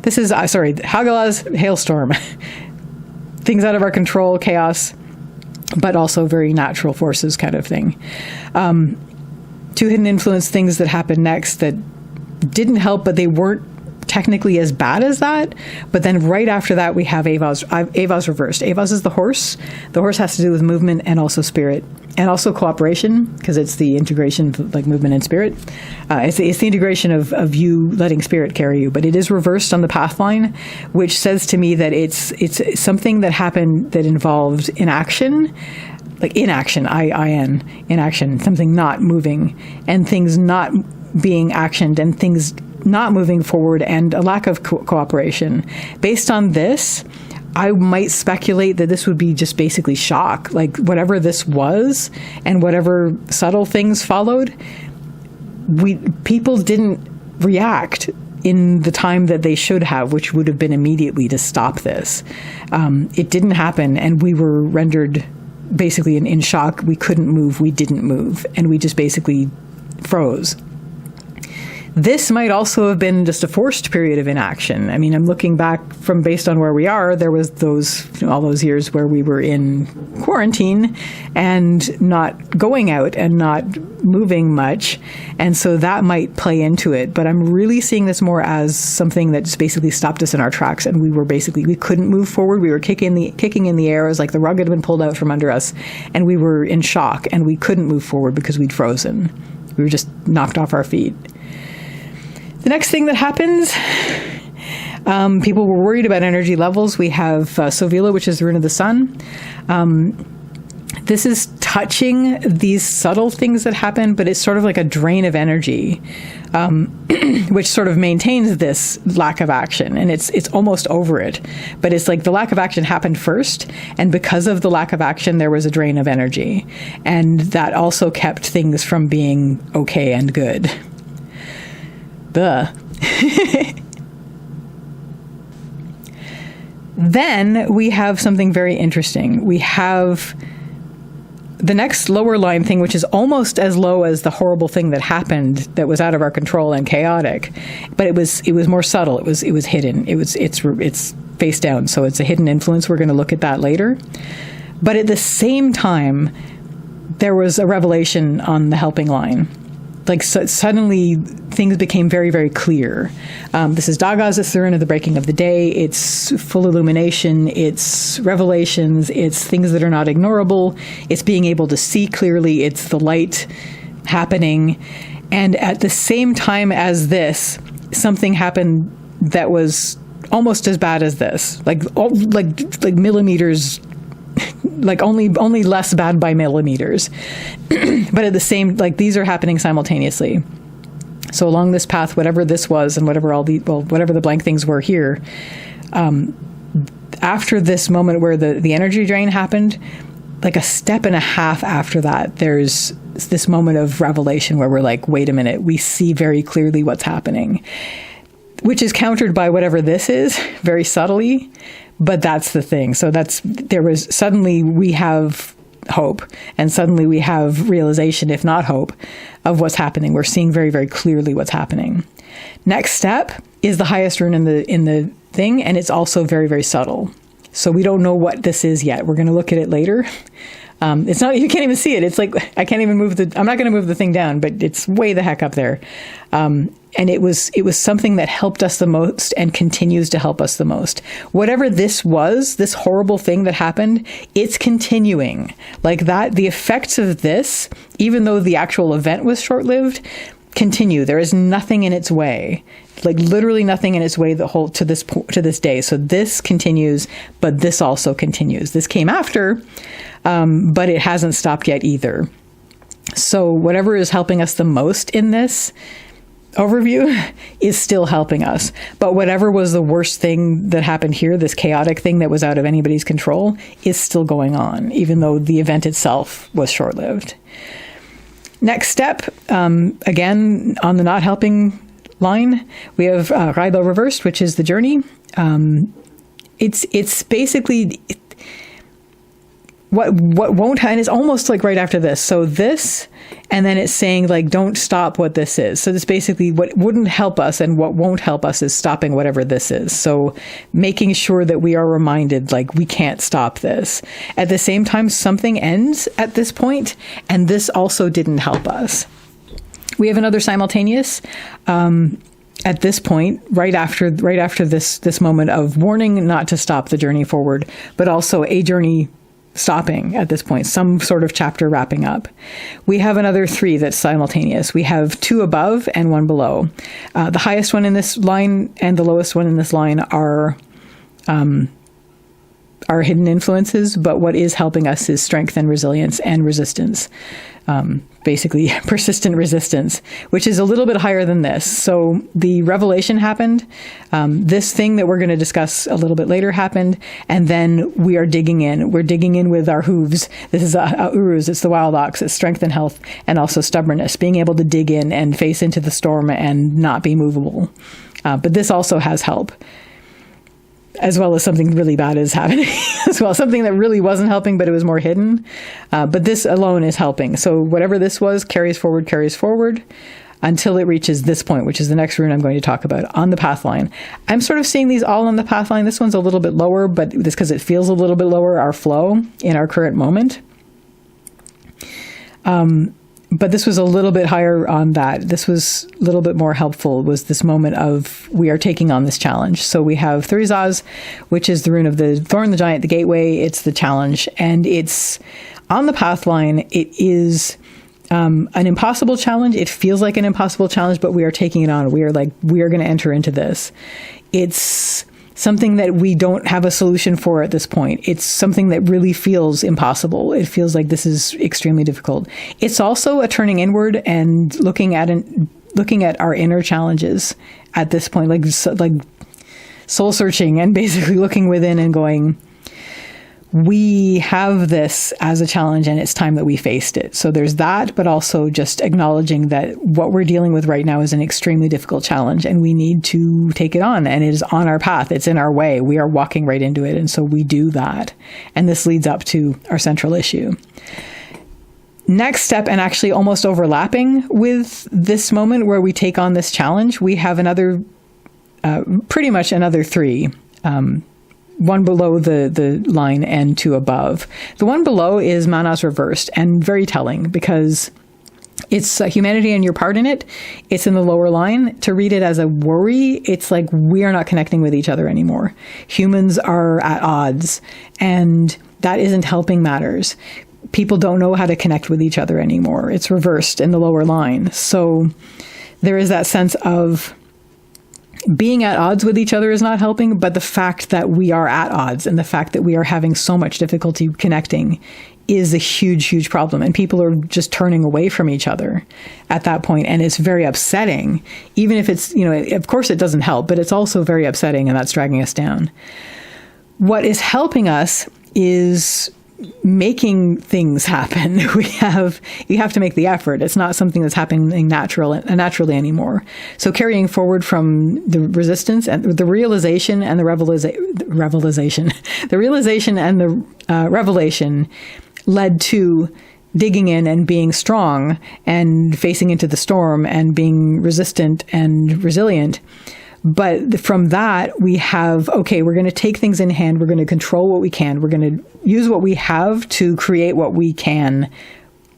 Speaker 1: Hagalah's hailstorm. Things out of our control, chaos, but also very natural forces kind of thing. Two hidden influence things that happened next that didn't help, but they weren't technically as bad as that. But then right after that, we have Avos reversed. Avos is the horse. The horse has to do with movement and also spirit, and also cooperation, because it's the integration of like movement and spirit. It's the integration of you letting spirit carry you, but it is reversed on the path line, which says to me that it's something that happened that involved inaction, like inaction, inaction, something not moving, and things not being actioned, and things not moving forward, and a lack of cooperation. Based on this, I might speculate that this would be just basically shock, like whatever this was and whatever subtle things followed. People didn't react in the time that they should have, which would have been immediately to stop this. It didn't happen, and we were rendered basically in shock. We couldn't move, we didn't move, and we just basically froze. This might also have been just a forced period of inaction. I mean, I'm looking back from based on where we are, there was all those years where we were in quarantine and not going out and not moving much. And so that might play into it. But I'm really seeing this more as something that just basically stopped us in our tracks. And we couldn't move forward. We were kicking in the air. It was like the rug had been pulled out from under us. And we were in shock, and we couldn't move forward because we'd frozen. We were just knocked off our feet. The next thing that happens, people were worried about energy levels. We have Sovila, which is the rune of the sun. This is touching these subtle things that happen, but it's sort of like a drain of energy, which sort of maintains this lack of action. And it's almost over it. But it's like the lack of action happened first. And because of the lack of action, there was a drain of energy. And that also kept things from being okay and good. Then we have something very interesting. We have the next lower line thing, which is almost as low as the horrible thing that happened that was out of our control and chaotic, but it was more subtle. It was hidden. It's face down, so it's a hidden influence. We're going to look at that later. But at the same time, there was a revelation on the helping line. Like suddenly things became very, very clear. This is Dagaz, it's the rune of the breaking of the day. It's full illumination. It's revelations. It's things that are not ignorable. It's being able to see clearly. It's the light happening. And at the same time as this, something happened that was almost as bad as this, like millimeters, like only less bad by millimeters. But at the same, like these are happening simultaneously. So along this path, whatever this was and whatever the blank things were here, after this moment where the energy drain happened, like a step and a half after that, there's this moment of revelation where we're like, wait a minute, we see very clearly what's happening, which is countered by whatever this is very subtly. But that's the thing. So suddenly we have hope, and suddenly we have realization, if not hope, of what's happening. We're seeing very, very clearly what's happening. Next step is the highest rune in the thing, and it's also very, very subtle. So we don't know what this is yet. We're going to look at it later. It's not, you can't even see it. It's like, I'm not going to move the thing down, but it's way the heck up there. And it was something that helped us the most and continues to help us the most. Whatever this was, this horrible thing that happened, it's continuing. Like that, the effects of this, even though the actual event was short-lived, continue. There is nothing in its way. Like literally nothing in its way to this day. So this continues, but this also continues. This came after, but it hasn't stopped yet either. So whatever is helping us the most in this overview is still helping us. But whatever was the worst thing that happened here, this chaotic thing that was out of anybody's control, is still going on, even though the event itself was short-lived. Next step, again, on the not helping line, we have Raido reversed, which is the journey. It's basically what won't, and it's almost like right after this. So this, and then it's saying like, don't stop what this is. So this basically what wouldn't help us and what won't help us is stopping whatever this is. So making sure that we are reminded, like, we can't stop this. At the same time, something ends at this point, and this also didn't help us. We have another simultaneous. at this point, right after this moment of warning not to stop the journey forward, but also a journey stopping at this point, some sort of chapter wrapping up. We have another 3 that's simultaneous. We have 2 above and 1 below. The highest one in this line and the lowest one in this line are hidden influences, but what is helping us is strength and resilience and resistance. Basically, persistent resistance, which is a little bit higher than this. So the revelation happened. This thing that we're going to discuss a little bit later happened. And then we are digging in. We're digging in with our hooves. This is urus. It's the wild ox. It's strength and health, and also stubbornness, being able to dig in and face into the storm and not be movable. But this also has help, as well as something really bad is happening as well. Something that really wasn't helping, but it was more hidden. But this alone is helping. So whatever this was carries forward until it reaches this point, which is the next rune I'm going to talk about on the path line. I'm sort of seeing these all on the path line. This one's a little bit lower, but this because it feels a little bit lower, our flow in our current moment. But this was a little bit higher on that. This was a little bit more helpful, was this moment of we are taking on this challenge. So we have Thurizaz, which is the rune of the thorn, the giant, the gateway. It's the challenge. And it's on the path line. It is an impossible challenge. It feels like an impossible challenge, but we are taking it on. We are going to enter into this. It's something that we don't have a solution for at this point. It's something that really feels impossible. It feels like this is extremely difficult. It's also a turning inward and looking at our inner challenges at this point, like soul searching and basically looking within and going, we have this as a challenge and it's time that we faced it. So there's that, but also just acknowledging that what we're dealing with right now is an extremely difficult challenge and we need to take it on, and it is on our path. It's in our way. We are walking right into it. And so we do that. And this leads up to our central issue. Next step, and actually almost overlapping with this moment where we take on this challenge, we have pretty much another 3. 1 below the line and 2 above. The one below is Manas reversed, and very telling because it's humanity and your part in it. It's in the lower line. To read it as a worry, it's like we are not connecting with each other anymore. Humans are at odds, and that isn't helping matters. People don't know how to connect with each other anymore. It's reversed in the lower line. So there is that sense of being at odds with each other is not helping, but the fact that we are at odds and the fact that we are having so much difficulty connecting is a huge, huge problem. And people are just turning away from each other at that point. And it's very upsetting, even if it's, of course it doesn't help, but it's also very upsetting, and that's dragging us down. What is helping us is making things happen. You have to make the effort. It's not something that's happening naturally anymore. So carrying forward from the resistance and the realization and the revelation led to digging in and being strong and facing into the storm and being resistant and resilient. But from that, we have, okay, we're going to take things in hand. We're going to control what we can. We're going to use what we have to create what we can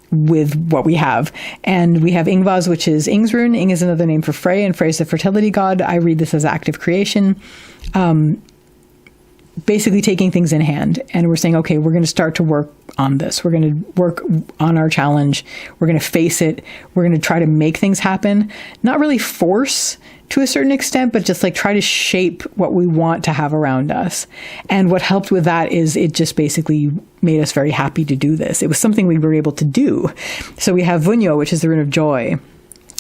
Speaker 1: with what we have. And we have Ingvaz, which is Ing's rune. Ing is another name for Frey, and Frey is the fertility god. I read this as active creation. Basically taking things in hand. And we're saying, okay, we're going to start to work on this. We're going to work on our challenge. We're going to face it. We're going to try to make things happen. Not really force to a certain extent, but just like try to shape what we want to have around us. And what helped with that is it just basically made us very happy to do this. It was something we were able to do. So we have Vunyo, which is the rune of joy.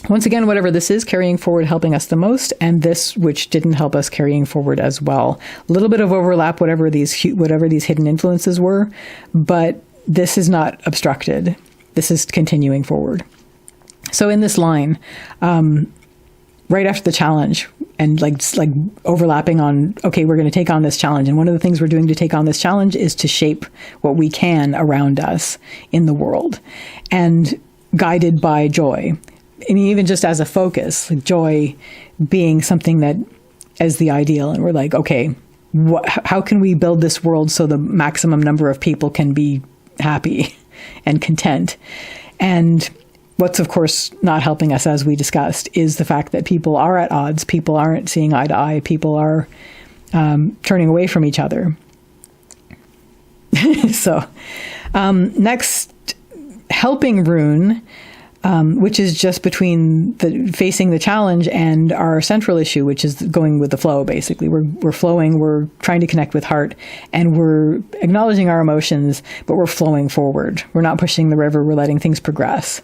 Speaker 1: Once again, whatever this is, carrying forward, helping us the most, and this, which didn't help us, carrying forward as well. A little bit of overlap, whatever these hidden influences were, but this is not obstructed. This is continuing forward. So in this line, right after the challenge, and like overlapping on, okay, we're going to take on this challenge. And one of the things we're doing to take on this challenge is to shape what we can around us in the world, and guided by joy. I mean, even just as a focus, like joy being something that as the ideal. And we're like, okay, how can we build this world so the maximum number of people can be happy and content? And What's, of course, not helping us, as we discussed, is the fact that people are at odds. People aren't seeing eye to eye. People are turning away from each other. So, next, helping rune, which is just between facing the challenge and our central issue, which is going with the flow, basically. We're flowing, we're trying to connect with heart, and we're acknowledging our emotions, but we're flowing forward. We're not pushing the river, we're letting things progress.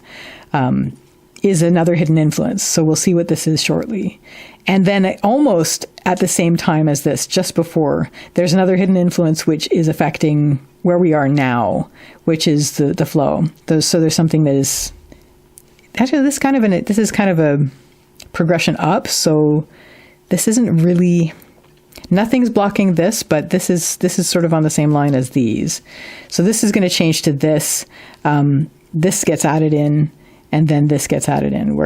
Speaker 1: Is another hidden influence. So we'll see what this is shortly. And then almost at the same time as this, just before, there's another hidden influence which is affecting where we are now, which is the flow. So there's something that is actually this is kind of a progression up. So this isn't really, nothing's blocking this, but this is sort of on the same line as these. So this is going to change to this. This gets added in, and then this gets added in.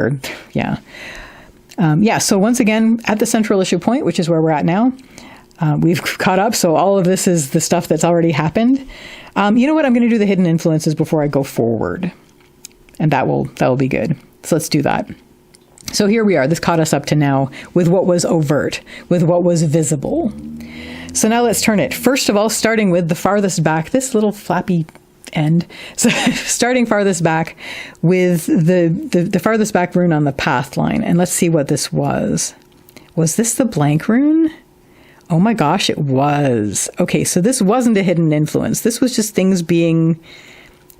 Speaker 1: So once again, at the central issue point, which is where we're at now, we've caught up. So all of this is the stuff that's already happened. You know what? I'm going to do the hidden influences before I go forward. And that will be good. So let's do that. So here we are. This caught us up to now with what was overt, with what was visible. So now let's turn it. First of all, starting with the farthest back, this little flappy end. So starting farthest back with the farthest back rune on the path line. And let's see what this was. Was this the blank rune? Oh my gosh, it was. Okay, so this wasn't a hidden influence. This was just things being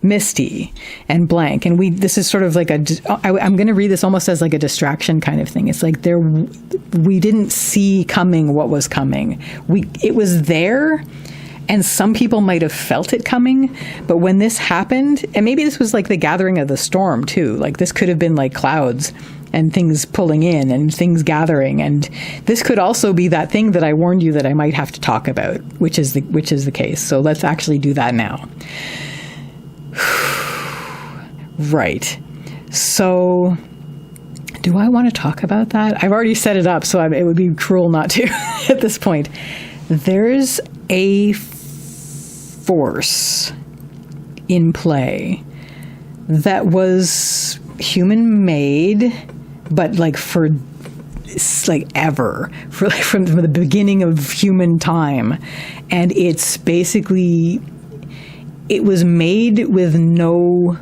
Speaker 1: misty and blank. And this is sort of like I'm going to read this almost as like a distraction kind of thing. It's like we didn't see coming what was coming. It was there, and some people might have felt it coming, but when this happened, and maybe this was like the gathering of the storm too, like this could have been like clouds and things pulling in and things gathering, and this could also be that thing that I warned you that I might have to talk about, which is the case. So let's actually do that now. Right. So do I want to talk about that? I've already set it up, so it would be cruel not to at this point. There's a force in play that was human-made, but like for like ever, for like from the beginning of human time. And it's basically, it was made with no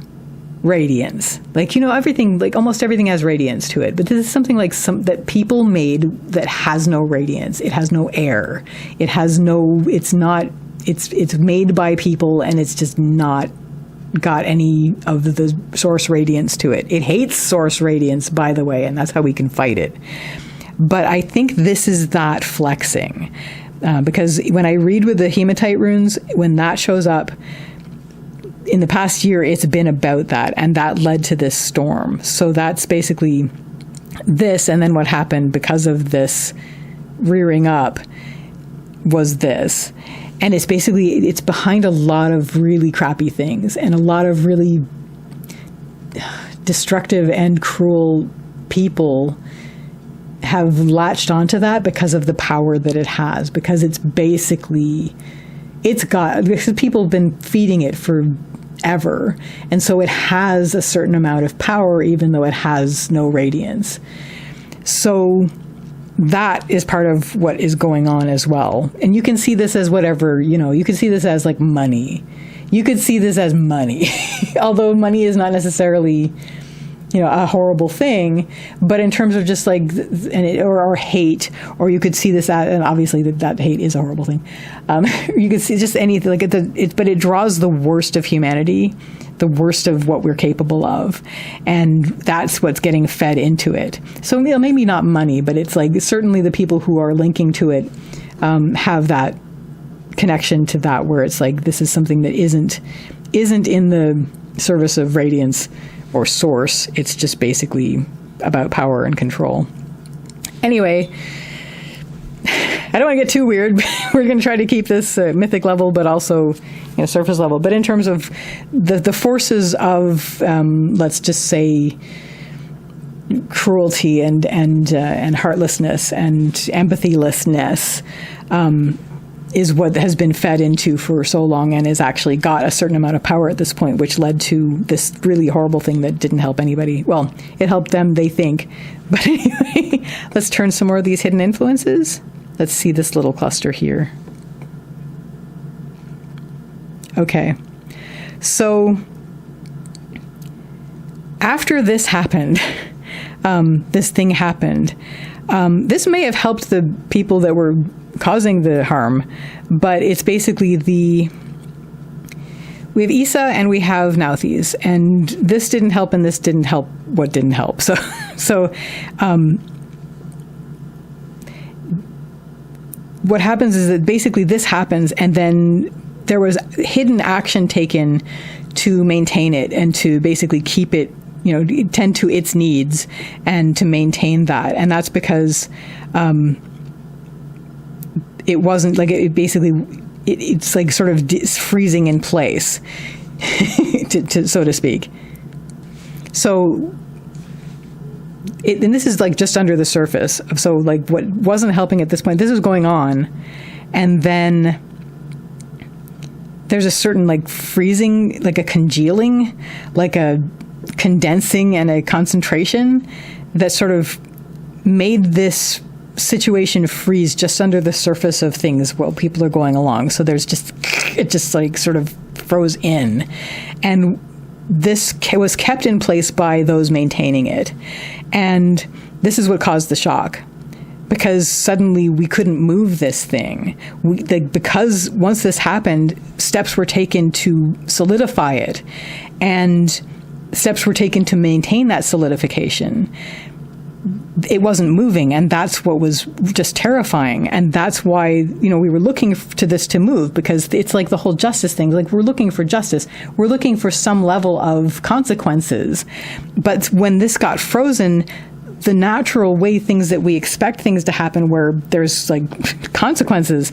Speaker 1: radiance. Like, everything, like almost everything has radiance to it, but this is something like that people made that has no radiance. It has no air. It has no, it's made by people, and it's just not got any of the source radiance to it. It hates source radiance, by the way, and that's how we can fight it. But I think this is that flexing, because when I read with the hematite runes, when that shows up, in the past year, it's been about that, and that led to this storm. So that's basically this, and then what happened because of this rearing up was this. And it's behind a lot of really crappy things, and a lot of really destructive and cruel people have latched onto that because of the power that it has, because because people have been feeding it forever. And so it has a certain amount of power, even though it has no radiance. So that is part of what is going on as well. And you can see this as whatever, you can see this as like money. You could see this as money, although money is not necessarily, a horrible thing, but in terms of just like, or hate, or you could see this as, and obviously that hate is a horrible thing. You could see just anything like but it draws the worst of humanity, the worst of what we're capable of, and that's what's getting fed into it. So maybe not money, but it's like certainly the people who are linking to it have that connection to that, where it's like this is something that isn't in the service of radiance or source. It's just basically about power and control. Anyway, I don't want to get too weird. We're going to try to keep this mythic level, but also surface level. But in terms of the forces of, let's just say, cruelty and heartlessness and empathylessness, is what has been fed into for so long and has actually got a certain amount of power at this point, which led to this really horrible thing that didn't help anybody. Well, it helped them, they think. But anyway, let's turn some more of these hidden influences. Let's see this little cluster here. Okay. So after this happened, this thing happened, this may have helped the people that were causing the harm, but it's basically we have Isa and we have Nauthies, and this didn't help and this didn't help what didn't help. So what happens is that basically this happens, and then there was hidden action taken to maintain it and to basically keep it, tend to its needs and to maintain that. And that's because it wasn't like it basically, it's like sort of freezing in place, so to speak. So, and this is like just under the surface. So like what wasn't helping at this point, this was going on. And then there's a certain like freezing, like a congealing, like a condensing and a concentration that sort of made this situation freeze just under the surface of things while people are going along. So it just like sort of froze in. And this was kept in place by those maintaining it. And this is what caused the shock, because suddenly we couldn't move this thing. Because once this happened, steps were taken to solidify it, and steps were taken to maintain that solidification. It wasn't moving, and that's what was just terrifying. And that's why, we were looking to this to move, because it's like the whole justice thing. Like, we're looking for justice. We're looking for some level of consequences. But when this got frozen, the natural way things that we expect things to happen, where there's like consequences,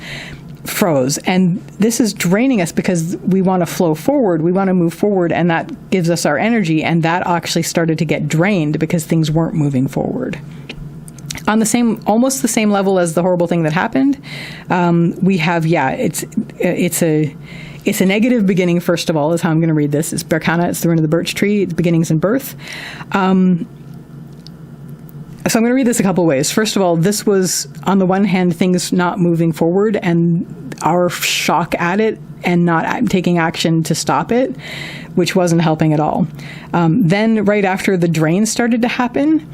Speaker 1: froze. And this is draining us because we want to flow forward. We want to move forward, and that gives us our energy. And that actually started to get drained because things weren't moving forward. On almost the same level as the horrible thing that happened, we have, it's a negative beginning. First of all, is how I'm going to read this. It's Berkana. It's the rune of the birch tree. It's beginnings and birth. So I'm going to read this a couple ways. First of all, this was, on the one hand, things not moving forward and our shock at it and not taking action to stop it, which wasn't helping at all. Then right after the drain started to happen,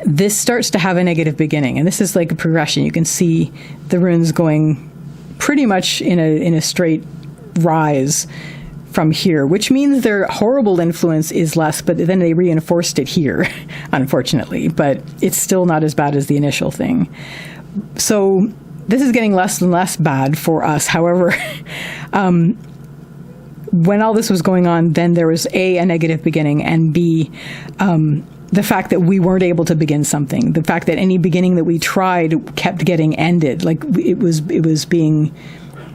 Speaker 1: this starts to have a negative beginning. And this is like a progression. You can see the runes going pretty much in a straight rise from here, which means their horrible influence is less, but then they reinforced it here, unfortunately. But it's still not as bad as the initial thing. So this is getting less and less bad for us. However, when all this was going on, then there was a negative beginning, and B, the fact that we weren't able to begin something, the fact that any beginning that we tried kept getting ended, like it was being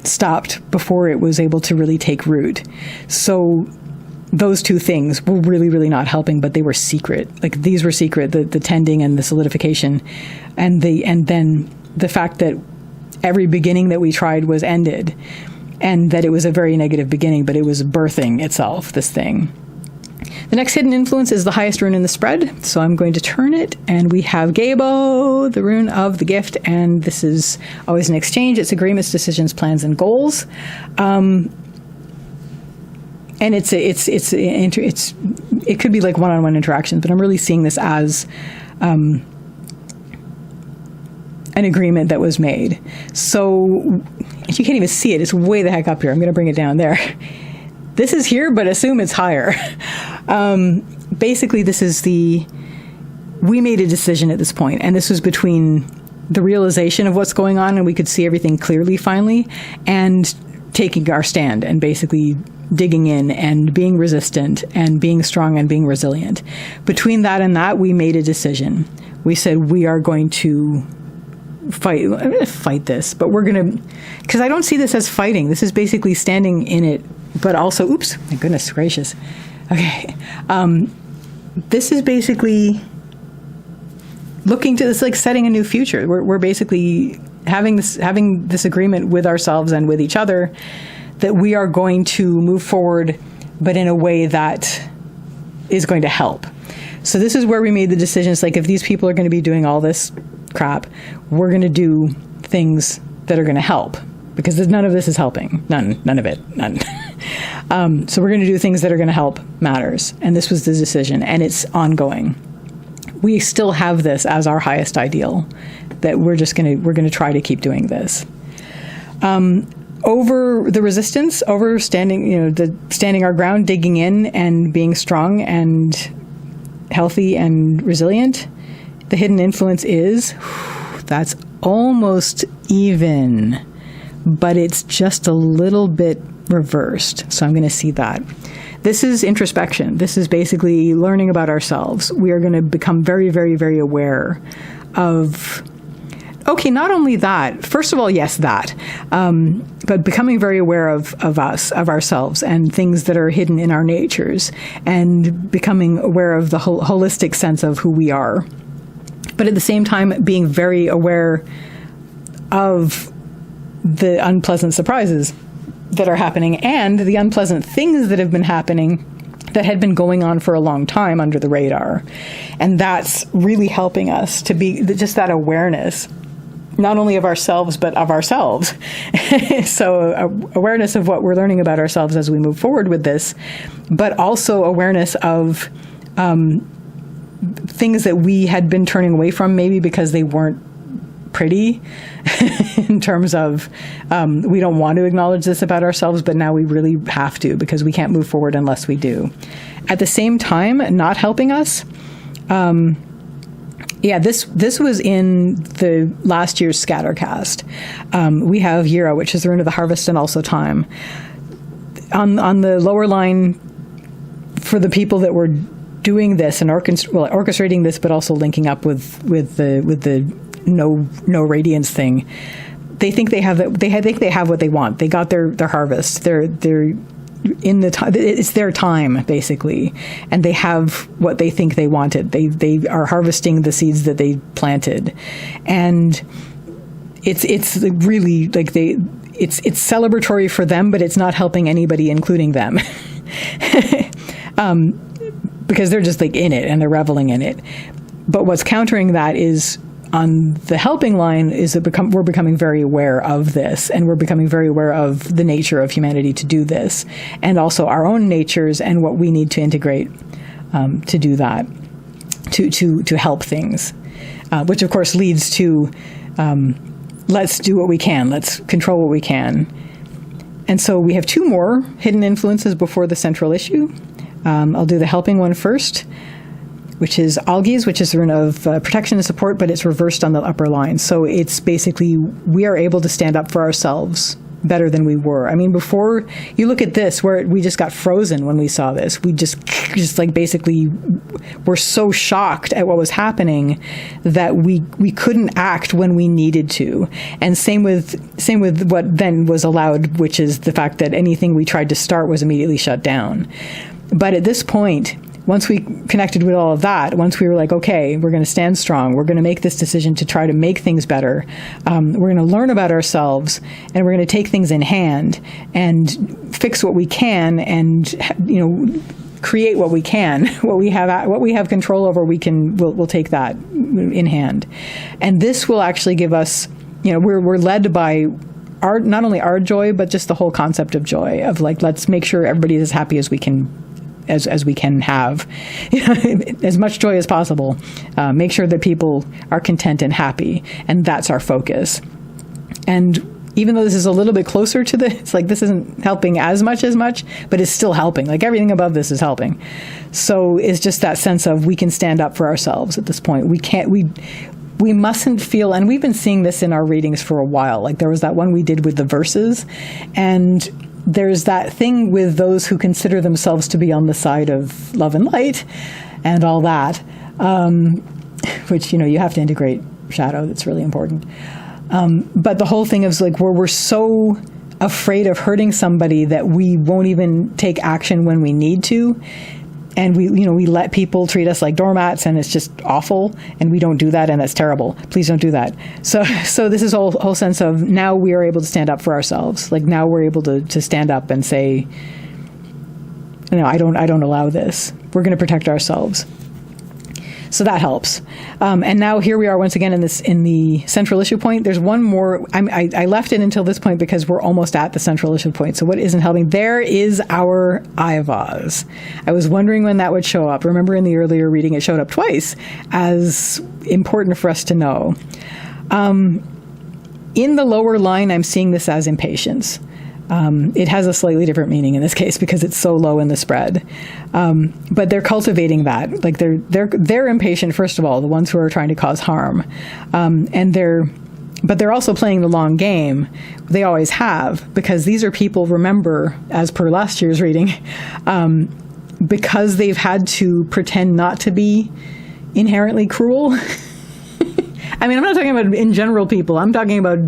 Speaker 1: stopped before it was able to really take root. So those two things were really, really not helping, but they were secret. Like, these were secret, the tending and the solidification, and then the fact that every beginning that we tried was ended, and that it was a very negative beginning, but it was birthing itself, this thing. The next hidden influence is the highest rune in the spread, so I'm going to turn it, and we have Gabo, the rune of the gift, and this is always an exchange. It's agreements, decisions, plans, and goals, and it could be like one-on-one interactions, but I'm really seeing this as an agreement that was made. So you can't even see it; it's way the heck up here. I'm going to bring it down there. This is here, but assume it's higher. Basically, we made a decision at this point, and this was between the realization of what's going on, and we could see everything clearly finally, and taking our stand and basically digging in and being resistant and being strong and being resilient. Between that and that, we made a decision. We said, we are going to fight this, but we're going to, because I don't see this as fighting. This is basically standing in it. But also, oops, my goodness gracious. Okay. This is basically looking to this, like setting a new future. We're basically having this agreement with ourselves and with each other that we are going to move forward, but in a way that is going to help. So this is where we made the decisions, like if these people are going to be doing all this crap, we're going to do things that are going to help, because none of this is helping. None of it. So we're going to do things that are going to help matters. And this was the decision, and it's ongoing. We still have this as our highest ideal, that we're going to try to keep doing this. Over the resistance, over standing our ground, digging in and being strong and healthy and resilient, the hidden influence is, that's almost even, but it's just a little bit reversed. So I'm going to see that. This is introspection. This is basically learning about ourselves. We are going to become very, very, very aware of, okay, not only that, first of all, yes, that, but becoming very aware of us, of ourselves, and things that are hidden in our natures, and becoming aware of the holistic sense of who we are. But at the same time, being very aware of the unpleasant surprises that are happening and the unpleasant things that have been happening that had been going on for a long time under the radar. And that's really helping us to be just that awareness, not only of ourselves, but of ourselves. So awareness of what we're learning about ourselves as we move forward with this, but also awareness of things that we had been turning away from, maybe because they weren't pretty in terms of we don't want to acknowledge this about ourselves, but now we really have to, because we can't move forward unless we do. At the same time, not helping us, this was in the last year's Scattercast. We have Yira, which is the rune of the harvest, and also time. On the lower line, for the people that were doing this and orchestrating this, but also linking up with the no radiance thing, they think they have what they want. They got their harvest. They're in the time. It's their time, basically, and they have what they think they wanted. They are harvesting the seeds that they planted, and it's really like it's celebratory for them, but it's not helping anybody, including them, because they're just like in it and they're reveling in it. But what's countering that is, on the helping line, is that we're becoming very aware of this, and we're becoming very aware of the nature of humanity to do this, and also our own natures and what we need to integrate to do that, to help things, which of course leads to let's do what we can, let's control what we can. And so we have two more hidden influences before the central issue. I'll do the helping one first, which is algaes, which is the rune of protection and support, but it's reversed on the upper line. So it's basically, we are able to stand up for ourselves better than we were. I mean, before, you look at this, where we just got frozen when we saw this. We just like basically were so shocked at what was happening that we couldn't act when we needed to. And same with what then was allowed, which is the fact that anything we tried to start was immediately shut down. But at this point, once we connected with all of that, once we were like, okay, we're going to stand strong, we're going to make this decision to try to make things better, we're going to learn about ourselves, and we're going to take things in hand and fix what we can, and create what we can, what we have control over, we'll take that in hand. And this will actually give us, we're led by not only our joy, but just the whole concept of joy, of like, let's make sure everybody is as happy as we can, as we can have, as much joy as possible. Make sure that people are content and happy, and that's our focus. And even though this is a little bit closer to it's like this isn't helping as much, but it's still helping. Like everything above this is helping. So it's just that sense of we can stand up for ourselves at this point. We mustn't feel, and we've been seeing this in our readings for a while. Like there was that one we did with the verses, and there's that thing with those who consider themselves to be on the side of love and light and all that, which, you have to integrate shadow. That's really important. But the whole thing is like where we're so afraid of hurting somebody that we won't even take action when we need to. And we let people treat us like doormats, and it's just awful. And we don't do that, and that's terrible. Please don't do that. So this is whole sense of now we are able to stand up for ourselves. Like now we're able to stand up and say, no, I don't allow this. We're going to protect ourselves. So that helps. And now here we are once again in the central issue point. There's one more. I left it until this point because we're almost at the central issue point. So what isn't helping? There is our Ayavaz. I was wondering when that would show up. Remember in the earlier reading, it showed up twice as important for us to know. In the lower line, I'm seeing this as impatience. It has a slightly different meaning in this case because it's so low in the spread. But they're cultivating that. Like they're impatient, first of all, the ones who are trying to cause harm. But they're also playing the long game. They always have, because these are people, remember, as per last year's reading, because they've had to pretend not to be inherently cruel. I mean, I'm not talking about in general people. I'm talking about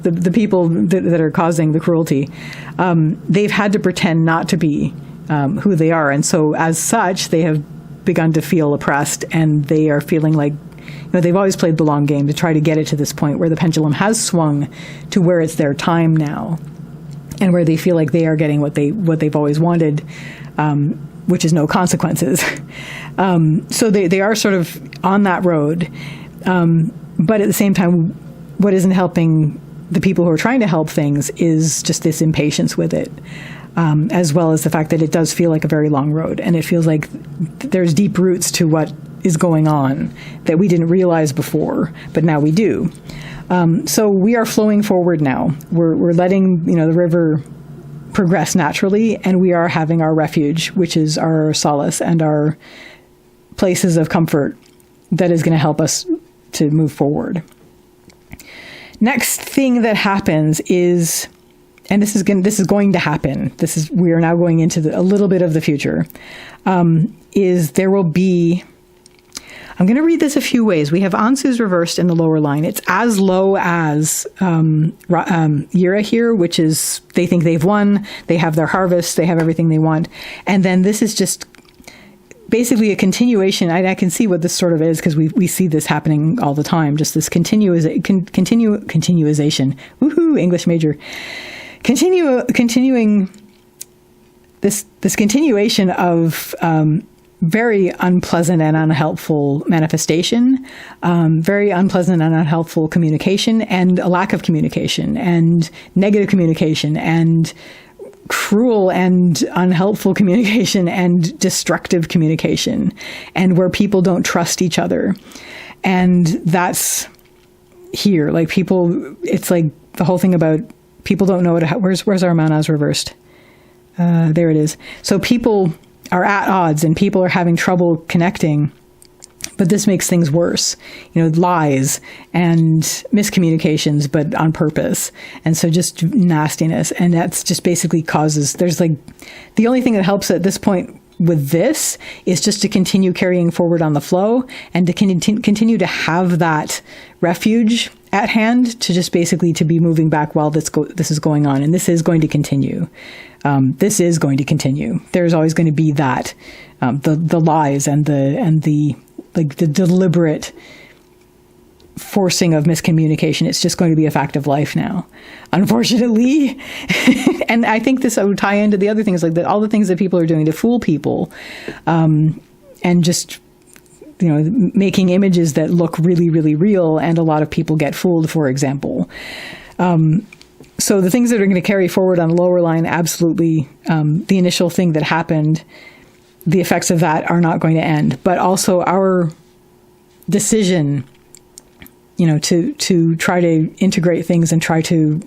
Speaker 1: the people that are causing the cruelty. They've had to pretend not to be who they are. And so as such, they have begun to feel oppressed, and they are feeling like, they've always played the long game to try to get it to this point where the pendulum has swung to where it's their time now, and where they feel like they are getting what they've always wanted, which is no consequences. So they are sort of on that road. But at the same time, what isn't helping the people who are trying to help things is just this impatience with it, as well as the fact that it does feel like a very long road, and it feels like there's deep roots to what is going on that we didn't realize before, but now we do. So we are flowing forward now. We're letting the river progress naturally, and we are having our refuge, which is our solace and our places of comfort that is going to help us to move forward. Next thing that happens is, and this is going to happen. We are now going into a little bit of the future. Is there will be. I'm going to read this a few ways. We have Ansu's reversed in the lower line. It's as low as Yira here, which is they think they've won. They have their harvest. They have everything they want. And then this is just basically a continuation. I can see what this sort of is because we see this happening all the time. Just this continuization. Woohoo! English major. Continuing this continuation of very unpleasant and unhelpful manifestation, very unpleasant and unhelpful communication, and a lack of communication, and negative communication, and cruel and unhelpful communication, and destructive communication, and where people don't trust each other. And that's here. Like people, it's like the whole thing about people don't know where's our manas reversed? There it is. So people are at odds and people are having trouble connecting, but this makes things worse. Lies and miscommunications, but on purpose. And so just nastiness. And that's just basically causes, there's like, the only thing that helps at this point with this is just to continue carrying forward on the flow and to continue to have that refuge at hand, to just basically to be moving back while this is going on. And this is going to continue. This is going to continue. There's always going to be that, the lies and the deliberate forcing of miscommunication. It's just going to be a fact of life now, unfortunately. And I think this would tie into the other things, like all the things that people are doing to fool people, and just making images that look really, really real, and a lot of people get fooled, for example. So the things that are going to carry forward on the lower line, absolutely, the initial thing that happened, the effects of that are not going to end. But also our decision, to try to integrate things and try to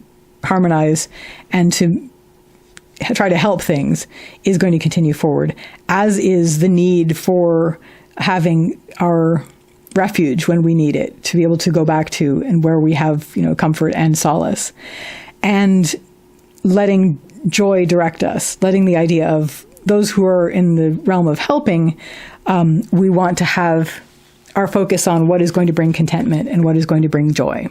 Speaker 1: harmonize and to try to help things is going to continue forward, as is the need for having our refuge when we need it, to be able to go back to, and where we have, comfort and solace. And letting joy direct us, letting the idea of those who are in the realm of helping, we want to have our focus on what is going to bring contentment and what is going to bring joy.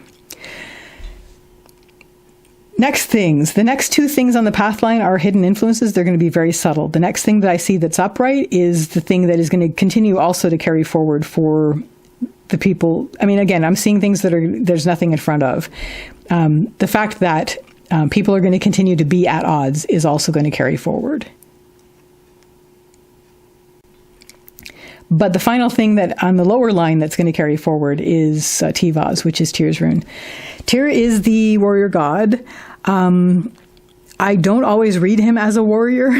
Speaker 1: Next things. The next two things on the path line are hidden influences. They're going to be very subtle. The next thing that I see that's upright is the thing that is going to continue also to carry forward for the people. I mean, again, I'm seeing things that there's nothing in front of. The fact that people are going to continue to be at odds is also going to carry forward. But the final thing that on the lower line that's going to carry forward is Tivaz, which is Tyr's rune. Tyr is the warrior god. I don't always read him as a warrior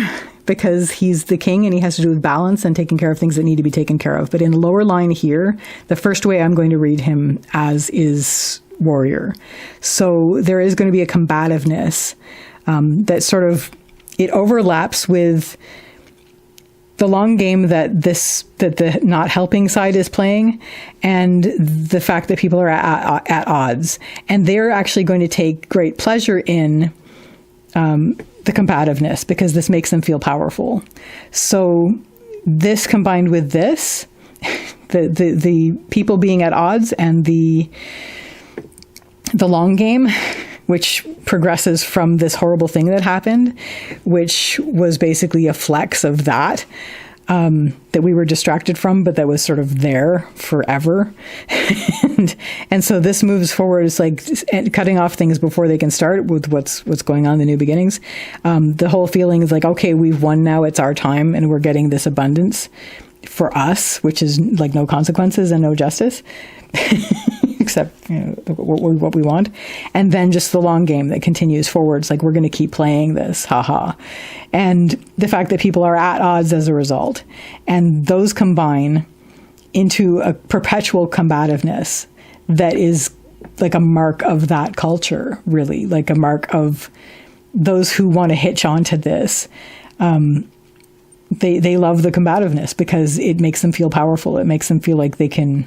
Speaker 1: because he's the king and he has to do with balance and taking care of things that need to be taken care of. But in the lower line here, the first way I'm going to read him as is warrior. So there is going to be a combativeness that sort of, it overlaps with the long game that the not helping side is playing, and the fact that people are at odds, and they're actually going to take great pleasure in the combativeness because this makes them feel powerful. So this combined with this, the people being at odds and the long game, which progresses from this horrible thing that happened, which was basically a flex of that we were distracted from, but that was sort of there forever. and so this moves forward. It's like cutting off things before they can start with what's going on, the new beginnings. The whole feeling is like, okay, we've won now, it's our time, and we're getting this abundance for us, which is like no consequences and no justice. Except what we want. And then just the long game that continues forward. It's like, we're going to keep playing this, haha. And the fact that people are at odds as a result. And those combine into a perpetual combativeness that is like a mark of that culture, really. Like a mark of those who want to hitch onto this. They love the combativeness because it makes them feel powerful. It makes them feel like they can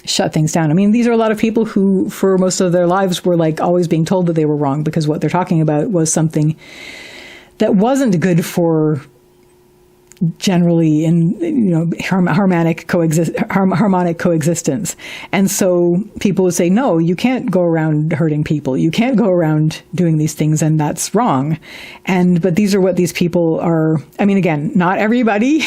Speaker 1: shut things down. I mean, these are a lot of people who, for most of their lives, were like always being told that they were wrong because what they're talking about was something that wasn't good for generally in harmonic coexistence. And so people would say, no, you can't go around hurting people. You can't go around doing these things, and that's wrong. But these are what these people are. I mean, again, not everybody,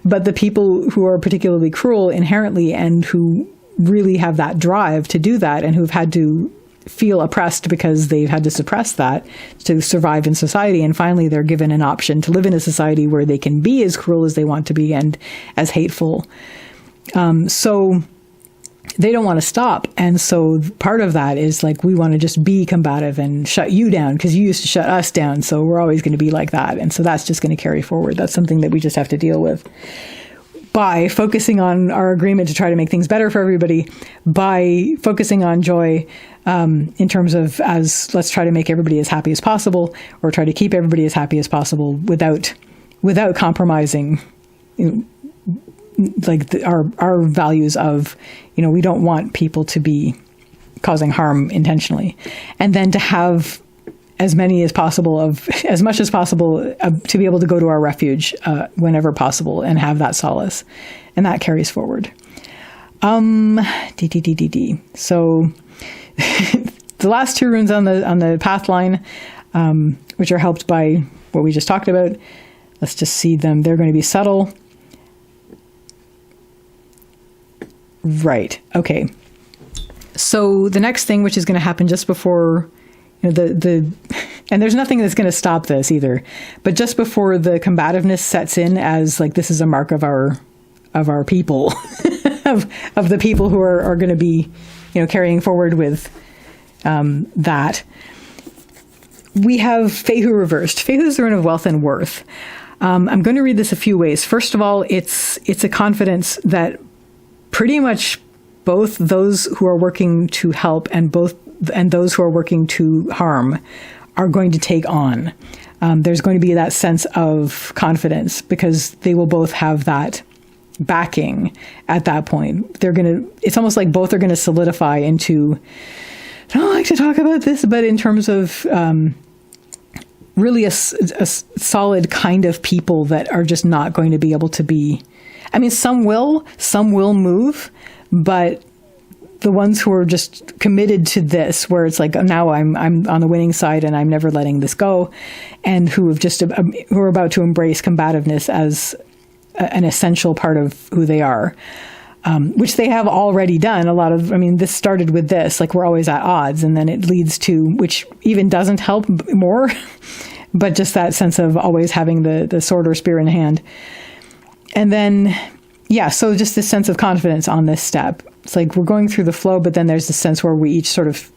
Speaker 1: but the people who are particularly cruel inherently and who really have that drive to do that and who've had to feel oppressed because they've had to suppress that to survive in society. And finally, they're given an option to live in a society where they can be as cruel as they want to be and as hateful. So they don't want to stop. And so part of that is like, we want to just be combative and shut you down because you used to shut us down. So we're always going to be like that. And so that's just going to carry forward. That's something that we just have to deal with. By focusing on our agreement to try to make things better for everybody, by focusing on joy in terms of let's try to make everybody as happy as possible, or try to keep everybody as happy as possible without compromising, our values of, we don't want people to be causing harm intentionally, and then to have as much as possible to be able to go to our refuge whenever possible and have that solace, and that carries forward. So the last two runes on the path line, which are helped by what we just talked about. Let's just see them. They're going to be subtle. Right. Okay. So the next thing, which is going to happen just before and there's nothing that's going to stop this either, but just before the combativeness sets in as like, this is a mark of our people, of the people who are going to be, carrying forward with that. We have Fehu reversed. Fehu is the rune of wealth and worth. I'm going to read this a few ways. First of all, it's a confidence that pretty much both those who are working to help and those who are working to harm are going to take on. There's going to be that sense of confidence because they will both have that backing at that point. It's almost like both are going to solidify into, I don't like to talk about this, but in terms of really a solid kind of people that are just not going to be able to be, I mean, some will move, but the ones who are just committed to this, where it's like, now I'm on the winning side and I'm never letting this go, and who are about to embrace combativeness as an essential part of who they are, which they have already done. This started with this, like we're always at odds, and then it leads to, which even doesn't help more, but just that sense of always having the sword or spear in hand. And then, so just this sense of confidence on this step. It's like we're going through the flow, but then there's this sense where we each sort of,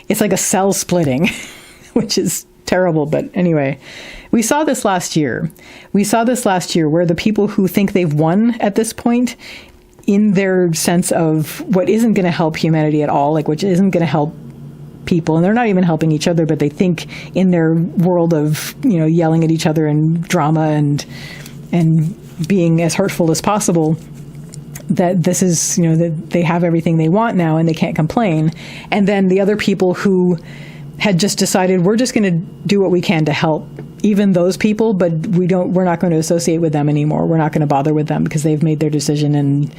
Speaker 1: it's like a cell splitting, which is terrible. But anyway, we saw this last year. Where the people who think they've won at this point, in their sense of what isn't going to help humanity at all, like which isn't going to help people, and they're not even helping each other, but they think in their world of, yelling at each other and drama and being as hurtful as possible, that this is, that they have everything they want now and they can't complain. And then the other people who had just decided, we're just going to do what we can to help even those people, but we're not going to associate with them anymore. We're not going to bother with them because they've made their decision and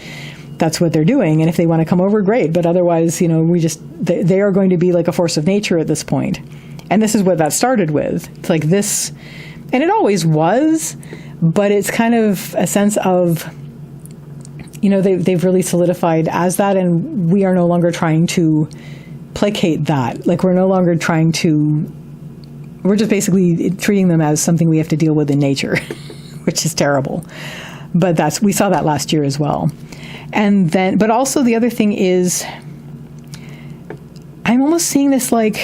Speaker 1: that's what they're doing. And if they want to come over, great. But otherwise, they are going to be like a force of nature at this point. And this is what that started with. It's like this, and it always was, but it's kind of a sense of, they've really solidified as that, and we are no longer trying to placate that. Like we're no longer we're just basically treating them as something we have to deal with in nature, which is terrible. But we saw that last year as well. And then, but also the other thing is, I'm almost seeing this like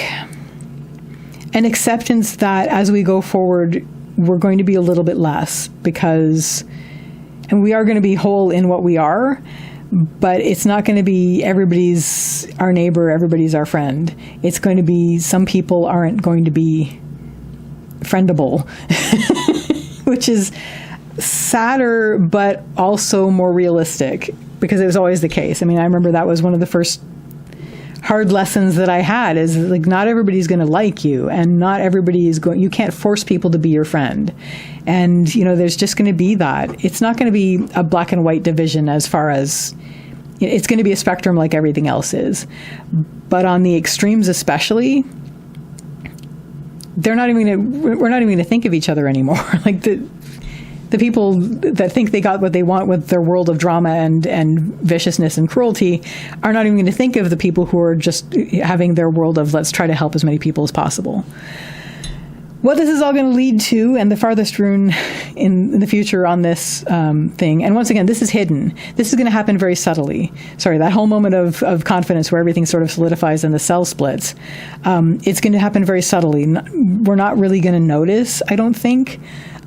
Speaker 1: an acceptance that as we go forward, we're going to be a little bit less and we are going to be whole in what we are, but it's not going to be everybody's our neighbor, everybody's our friend. It's going to be some people aren't going to be friendable, which is sadder, but also more realistic, because it was always the case. I remember that was one of the first hard lessons that I had, is like, not everybody's going to like you, and not everybody is going, you can't force people to be your friend. And, there's just going to be that. It's not going to be a black and white division as far as, it's going to be a spectrum like everything else is. But on the extremes especially, we're not even going to think of each other anymore. Like the people that think they got what they want with their world of drama and viciousness and cruelty are not even going to think of the people who are just having their world of, let's try to help as many people as possible. What this is all going to lead to, and the farthest rune in the future on this thing, and once again, this is hidden. This is going to happen very subtly. Sorry, that whole moment of confidence where everything sort of solidifies and the cell splits, it's going to happen very subtly. We're not really going to notice, I don't think.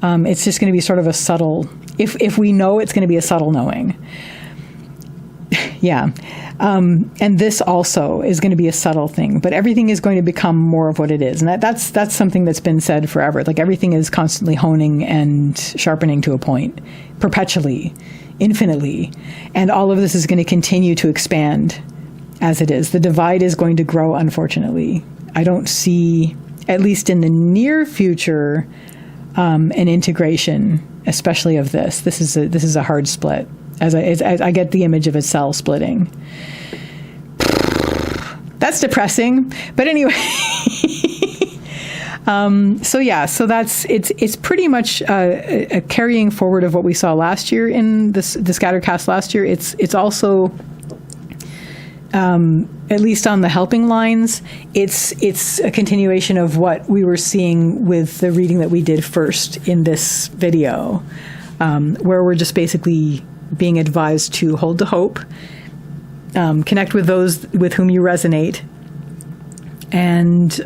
Speaker 1: It's just going to be sort of a subtle, if we know, it's going to be a subtle knowing. Yeah. And this also is going to be a subtle thing, but everything is going to become more of what it is. And that's something that's been said forever. Like everything is constantly honing and sharpening to a point, perpetually, infinitely. And all of this is going to continue to expand as it is. The divide is going to grow, unfortunately. I don't see, at least in the near future, an integration, especially of this. This is a hard split. As I get the image of a cell splitting. That's depressing. But anyway, so that's it's pretty much a carrying forward of what we saw last year in the Scattercast last year. It's also, at least on the helping lines, it's a continuation of what we were seeing with the reading that we did first in this video, where we're just basically being advised to hold the hope, connect with those with whom you resonate, and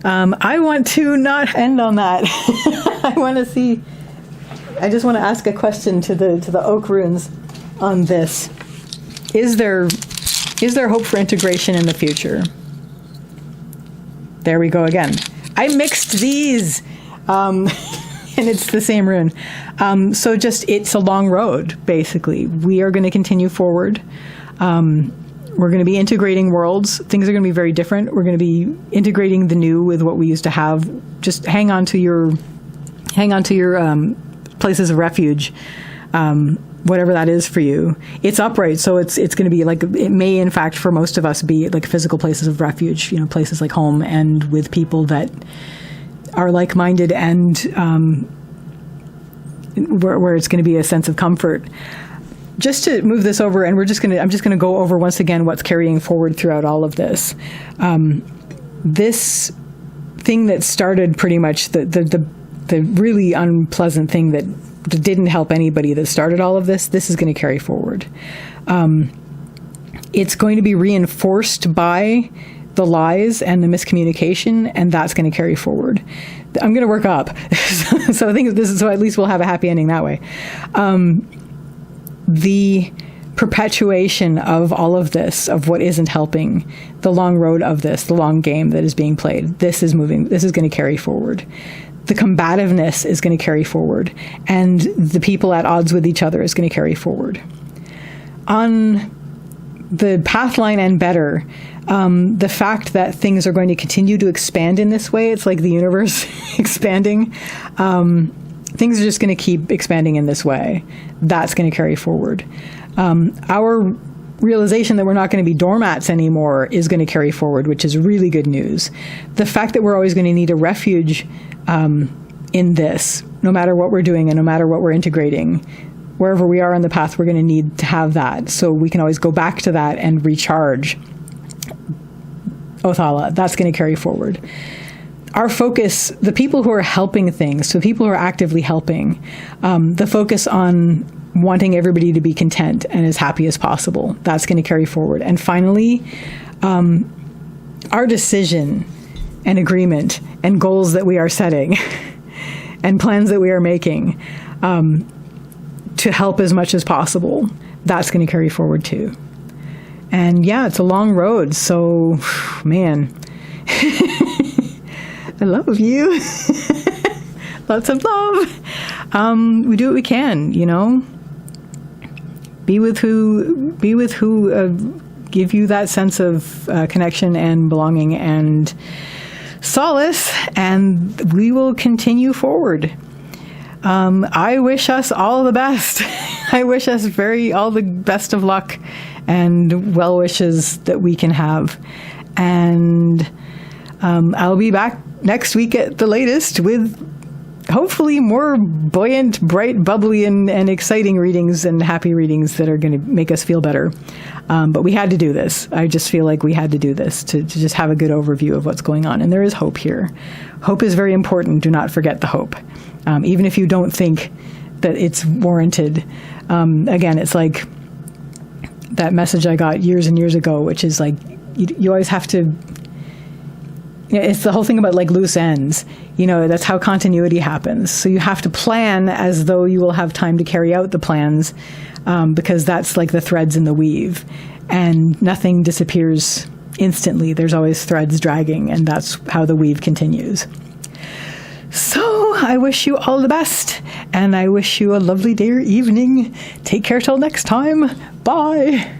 Speaker 1: I want to not end on that. I just want to ask a question to the oak runes on this. Is there hope for integration in the future? There we go again. I mixed these. And it's the same rune. So it's a long road, basically. We are going to continue forward. We're going to be integrating worlds. Things are going to be very different. We're going to be integrating the new with what we used to have. Just hang on to your places of refuge. whatever that is for you. It's upright, so it's going to be like, it may in fact for most of us be like physical places of refuge, places like home, and with people that are like-minded, and where it's going to be a sense of comfort. Just to move this over, and I'm just going to go over once again what's carrying forward throughout all of this. This thing that started pretty much the really unpleasant thing that didn't help anybody, that started all of this is going to carry forward. It's going to be reinforced by the lies and the miscommunication, and that's going to carry forward. I'm going to work up. So I think so at least we'll have a happy ending that way. The perpetuation of all of this, of what isn't helping, the long road of this, the long game that is being played, this is going to carry forward. The combativeness is going to carry forward, and the people at odds with each other is going to carry forward. On the pathline and better, the fact that things are going to continue to expand in this way, it's like the universe expanding. Things are just going to keep expanding in this way. That's going to carry forward. Our realization that we're not going to be doormats anymore is going to carry forward, which is really good news. The fact that we're always going to need a refuge in this, no matter what we're doing and no matter what we're integrating, wherever we are on the path, we're going to need to have that. So we can always go back to that and recharge. Othala, that's going to carry forward. Our focus, the people who are helping things, so people who are actively helping, the focus on wanting everybody to be content and as happy as possible, that's going to carry forward. And finally, our decision and agreement and goals that we are setting and plans that we are making to help as much as possible, that's going to carry forward too. And yeah, it's a long road, so man, I love you. Lots of love. We do what we can, Be with who give you that sense of connection and belonging and solace, and we will continue forward. I wish us all the best. I wish us all the best of luck and well wishes that we can have. And I'll be back next week at the latest with hopefully more buoyant, bright, bubbly, and exciting readings and happy readings that are going to make us feel better. But we had to do this. I just feel like we had to do this to just have a good overview of what's going on. And there is hope here. Hope is very important. Do not forget the hope. Even if you don't think that it's warranted. Again, it's like that message I got years and years ago, which is like, you always have to, it's the whole thing about like loose ends. That's how continuity happens. So you have to plan as though you will have time to carry out the plans, because that's like the threads in the weave, and nothing disappears instantly. There's always threads dragging, and that's how the weave continues. So I wish you all the best, and I wish you a lovely day or evening. Take care till next time. Bye.